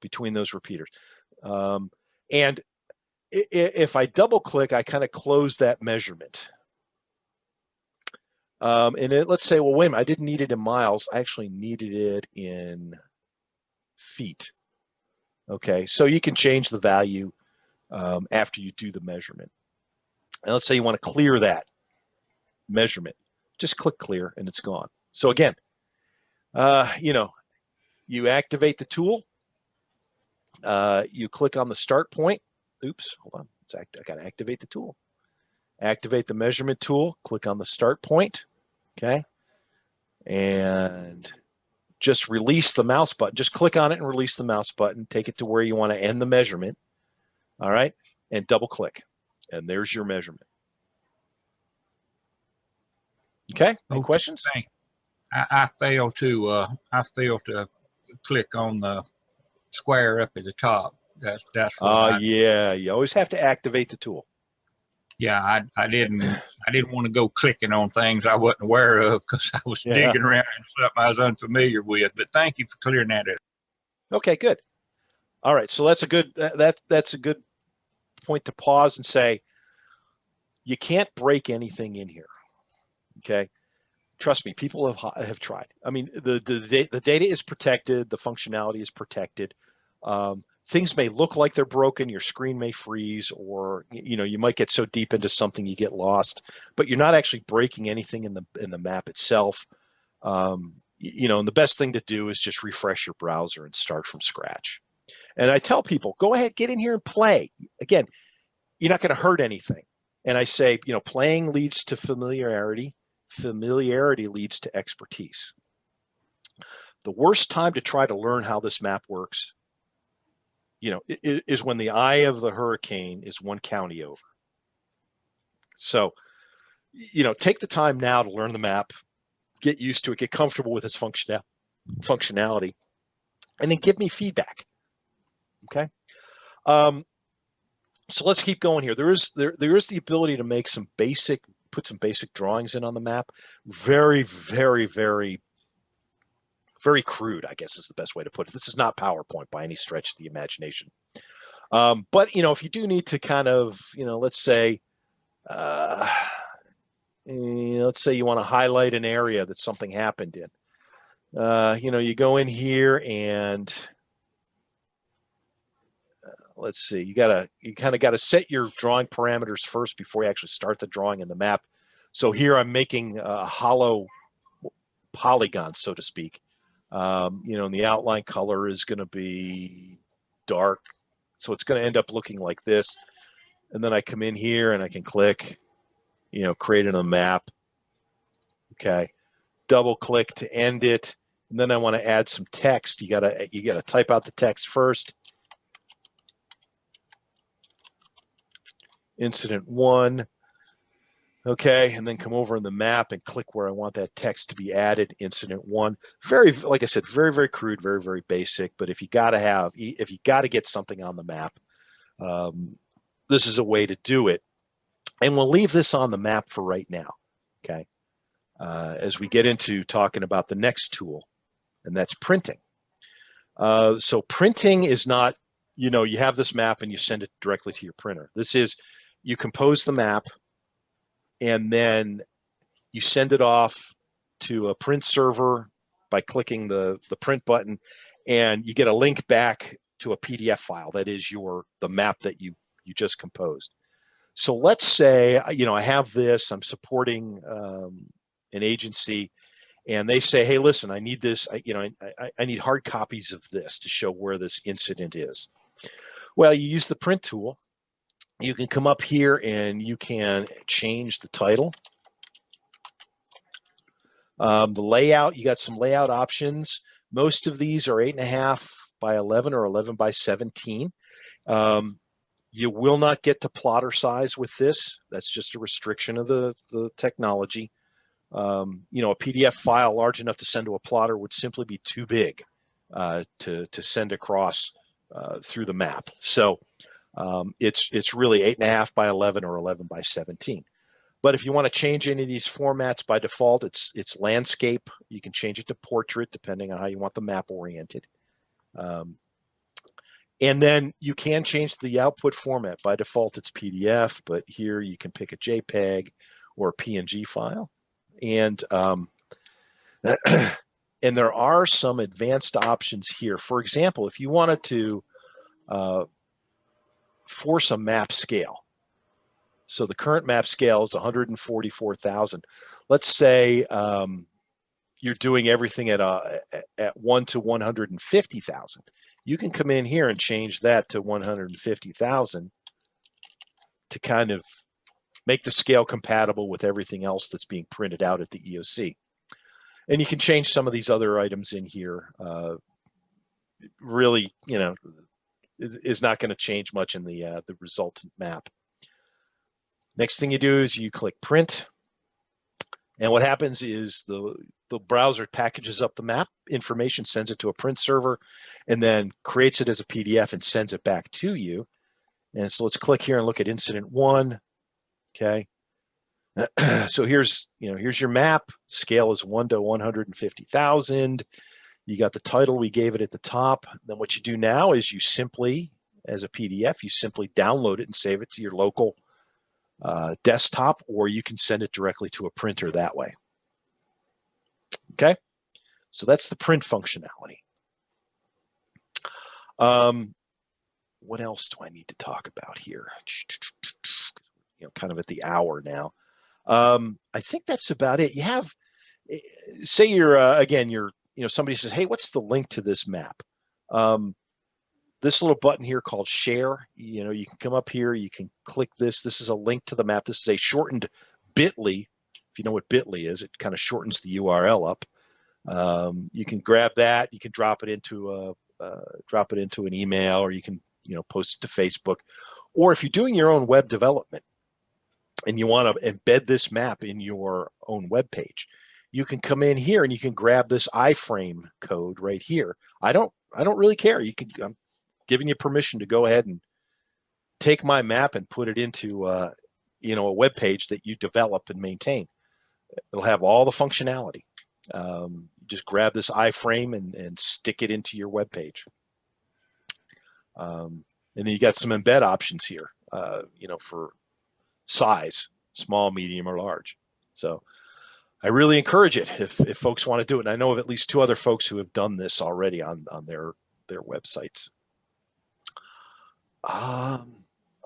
between those repeaters. And if I double click, I kind of close that measurement. And let's say, well, wait a minute, I didn't need it in miles. I actually needed it in feet. Okay, so you can change the value after you do the measurement. And let's say you want to clear that measurement. Just click clear and it's gone. So again, you know, you activate the tool. You click on the start point. Oops, hold on. I got to activate the tool. Activate the measurement tool. Click on the start point. Okay, and just release the mouse button. Just click on it and release the mouse button. Take it to where you want to end the measurement. All right, and double click. And there's your measurement. Okay, any questions? Thank you. I failed to click on the square up at the top. That's what Yeah, you always have to activate the tool. yeah, I didn't want to go clicking on things I wasn't aware of because I was digging around in something I was unfamiliar with. But thank you for clearing that up. Okay, good. All right, so that's a good that's a good point to pause and say you can't break anything in here. Okay, trust me, people have tried. I mean, the data is protected, the functionality is protected. Things may look like they're broken, your screen may freeze, or you might get so deep into something you get lost, but you're not actually breaking anything in the map itself. And the best thing to do is just refresh your browser and start from scratch. And I tell people, go ahead, get in here and play. Again, you're not going to hurt anything. And I say, playing leads to familiarity. Familiarity leads to expertise. The worst time to try to learn how this map works, is when the eye of the hurricane is one county over. So, take the time now to learn the map, get used to it, get comfortable with its functionality, and then give me feedback. Okay. So let's keep going here. There is the ability to make put some basic drawings in on the map. Very, very, very, very crude, I guess is the best way to put it. This is not PowerPoint by any stretch of the imagination. But if you do need to kind of, let's say you want to highlight an area that something happened in. You go in here and let's see, you kind of got to set your drawing parameters first before you actually start the drawing in the map. So here I'm making a hollow polygon, so to speak. And the outline color is going to be dark. So it's going to end up looking like this. And then I come in here and I can click, create a map. Okay. Double click to end it. And then I want to add some text. You gotta type out the text first. Incident 1. Okay, and then come over in the map and click where I want that text to be added. Incident 1. Very, like I said, very, very crude, very, very basic. But if you got to get something on the map, this is a way to do it. And we'll leave this on the map for right now. Okay, as we get into talking about the next tool, and that's printing. So printing is not, you have this map and you send it directly to your printer. This is, you compose the map and then you send it off to a print server by clicking the print button, and you get a link back to a PDF file that is the map that you just composed. So let's say, I have this, I'm supporting an agency, and they say, hey, listen, I need this, I need hard copies of this to show where this incident is. Well, you use the print tool. You can come up here and you can change the title. The layout, you got some layout options. Most of these are 8.5 by 11 or 11 by 17. You will not get to plotter size with this. That's just a restriction of the technology. A PDF file large enough to send to a plotter would simply be too big to send across through the map. So it's really 8.5 by 11 or 11 by 17. But if you want to change any of these formats, by default, it's landscape. You can change it to portrait depending on how you want the map oriented. And then you can change the output format. By default, it's PDF, but here you can pick a JPEG or a PNG file. And and there are some advanced options here. For example, if you wanted to force a map scale. So the current map scale is 144,000. Let's say you're doing everything at 1 to 150,000. You can come in here and change that to 150,000 to kind of make the scale compatible with everything else that's being printed out at the EOC. And you can change some of these other items in here. Really, is not going to change much in the resultant map. Next thing you do is you click print. And what happens is the browser packages up the map information, sends it to a print server, and then creates it as a PDF and sends it back to you. And so let's click here and look at incident 1. Okay. So here's your map. Scale is 1 to 150,000. You got the title we gave it at the top. Then what you do now is you simply, as a PDF, you simply download it and save it to your local desktop, or you can send it directly to a printer that way. Okay, so that's the print functionality. What else do I need to talk about here? Kind of at the hour now. I think that's about it. You have, say you're again, somebody says, hey, what's the link to this map? This little button here called share, you can come up here, you can click this. This is a link to the map. This is a shortened bit.ly. If you know what bit.ly is, it kind of shortens the URL up. You can grab that. You can drop it into an email, or you can post it to Facebook. Or if you're doing your own web development and you want to embed this map in your own web page, you can come in here and you can grab this iframe code right here. I don't really care. I'm giving you permission to go ahead and take my map and put it into a web page that you develop and maintain. It'll have all the functionality. Just grab this iframe and stick it into your web page. And then you got some embed options here, for size, small, medium, or large. So I really encourage it if folks want to do it. And I know of at least 2 other folks who have done this already on their websites. All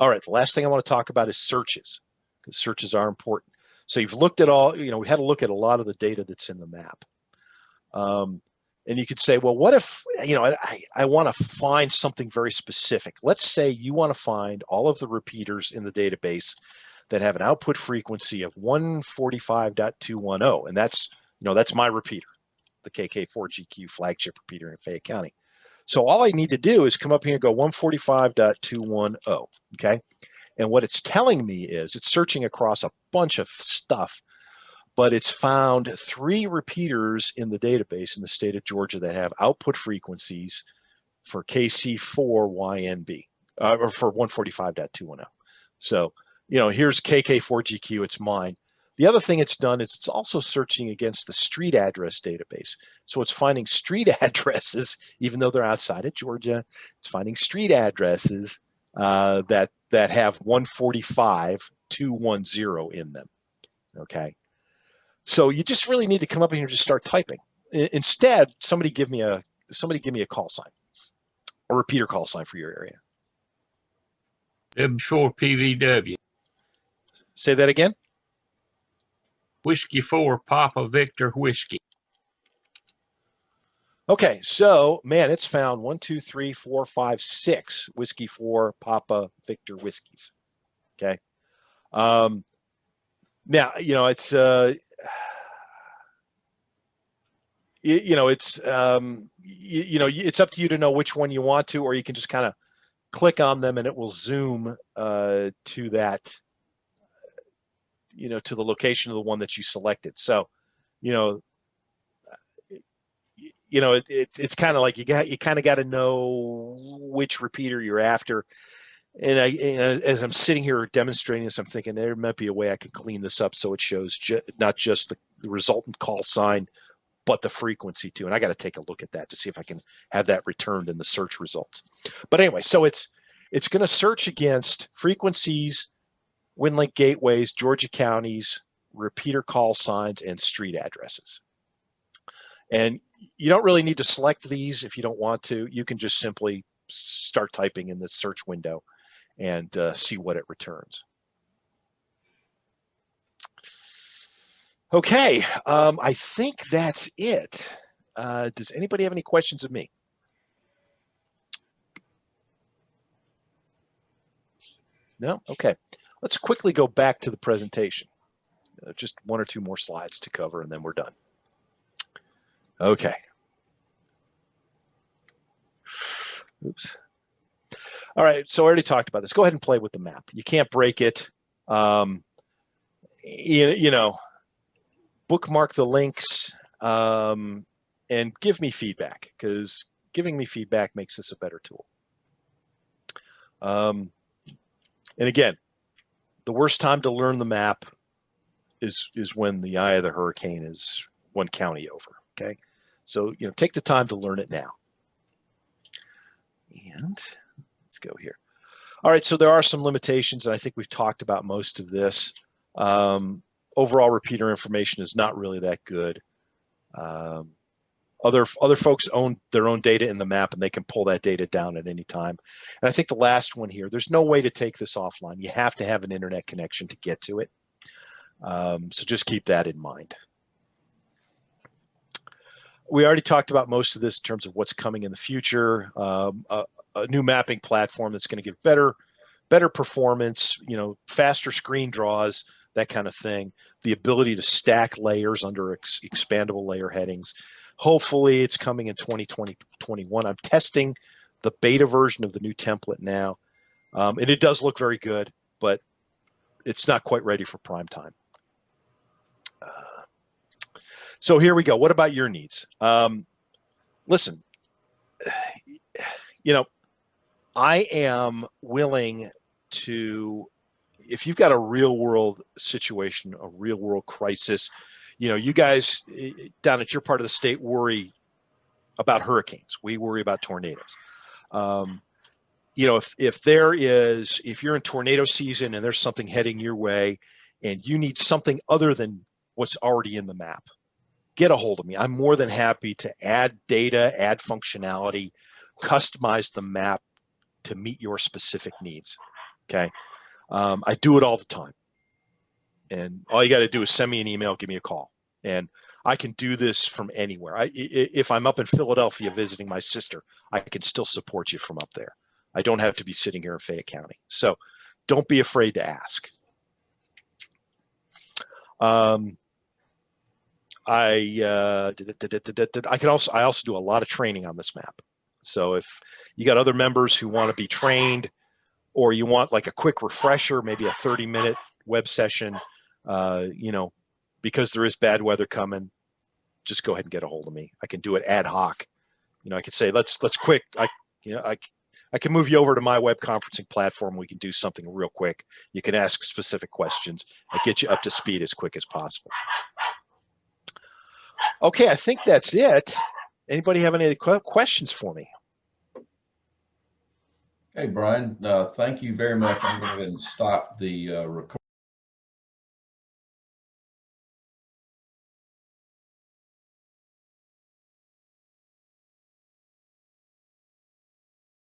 right, the last thing I want to talk about is searches, because searches are important. So you've looked at all, we had to look at a lot of the data that's in the map. And you could say, well, what if, I want to find something very specific. Let's say you want to find all of the repeaters in the database that have an output frequency of 145.210. And that's my repeater, the KK4GQ flagship repeater in Fayette County. So all I need to do is come up here and go 145.210, okay? And what it's telling me is it's searching across a bunch of stuff, but it's found 3 repeaters in the database in the state of Georgia that have output frequencies for KC4YNB, or for 145.210. So, here's KK4GQ, it's mine. The other thing it's done is it's also searching against the street address database. So it's finding street addresses, even though they're outside of Georgia, it's finding street addresses that have 145.210 in them, okay? So you just really need to come up here and just start typing. Instead, somebody give me a call sign, a repeater call sign for your area. W4PVW. Say that again. Whiskey 4 Papa Victor Whiskey. Okay, so man, it's found 1, 2, 3, 4, 5, 6 Whiskey 4 Papa Victor whiskeys. Okay. Now it's it's up to you to know which one you want to, or you can just kind of click on them and it will zoom to that, to the location of the one that you selected. So, it's kind of like you kind of got to know which repeater you're after. And as I'm sitting here demonstrating this, I'm thinking there might be a way I can clean this up so it shows not just the resultant call sign, but the frequency too. And I got to take a look at that to see if I can have that returned in the search results. But anyway, so it's going to search against frequencies, WinLink gateways, Georgia counties, repeater call signs, and street addresses. And you don't really need to select these if you don't want to. You can just simply start typing in this search window and see what it returns. Okay, I think that's it. Does anybody have any questions of me? No? Okay. Let's quickly go back to the presentation. Just 1 or 2 more slides to cover, and then we're done. Okay. Oops. All right, so I already talked about this. Go ahead and play with the map. You can't break it. You know, bookmark the links and give me feedback, because giving me feedback makes this a better tool. And again, the worst time to learn the map is when the eye of the hurricane is one county over. Okay, so you know, take the time to learn it now. And let's go here. All right, so there are some limitations, and I think we've talked about most of this. Overall repeater information is not really that good. Other folks own their own data in the map, and they can pull that data down at any time. And I think the last one here, there's no way to take this offline. You have to have an internet connection to get to it. So just keep that in mind. We already talked about most of this in terms of what's coming in the future. A new mapping platform that's going to give better performance, you know, faster screen draws, that kind of thing. The ability to stack layers under expandable layer headings. Hopefully it's coming in 2020-21. I'm testing the beta version of the new template now. And it does look very good, but it's not quite ready for prime time. So here we go. What about your needs? Listen, you know, I am willing to, if you've got a real world situation, a real world crisis, you know, you guys down at your part of the state worry about hurricanes. We worry about tornadoes. You know, if you're in tornado season and there's something heading your way and you need something other than what's already in the map, get a hold of me. I'm more than happy to add data, add functionality, customize the map to meet your specific needs. Okay. I do it all the time. And all you got to do is send me an email, give me a call. And I can do this from anywhere. If I'm up in Philadelphia visiting my sister, I can still support you from up there. I don't have to be sitting here in Fayette County. So don't be afraid to ask. I also do a lot of training on this map. So if you got other members who want to be trained, or you want like a quick refresher, maybe a 30-minute web session, you know, because there is bad weather coming, just go ahead and get a hold of me. I can do it ad hoc. You know, I could say, let's quick. I can move you over to my web conferencing platform. We can do something real quick. You can ask specific questions and get you up to speed as quick as possible. Okay, I think that's it. Anybody have any questions for me? Hey, Brian, thank you very much. I'm going to go ahead and stop the recording.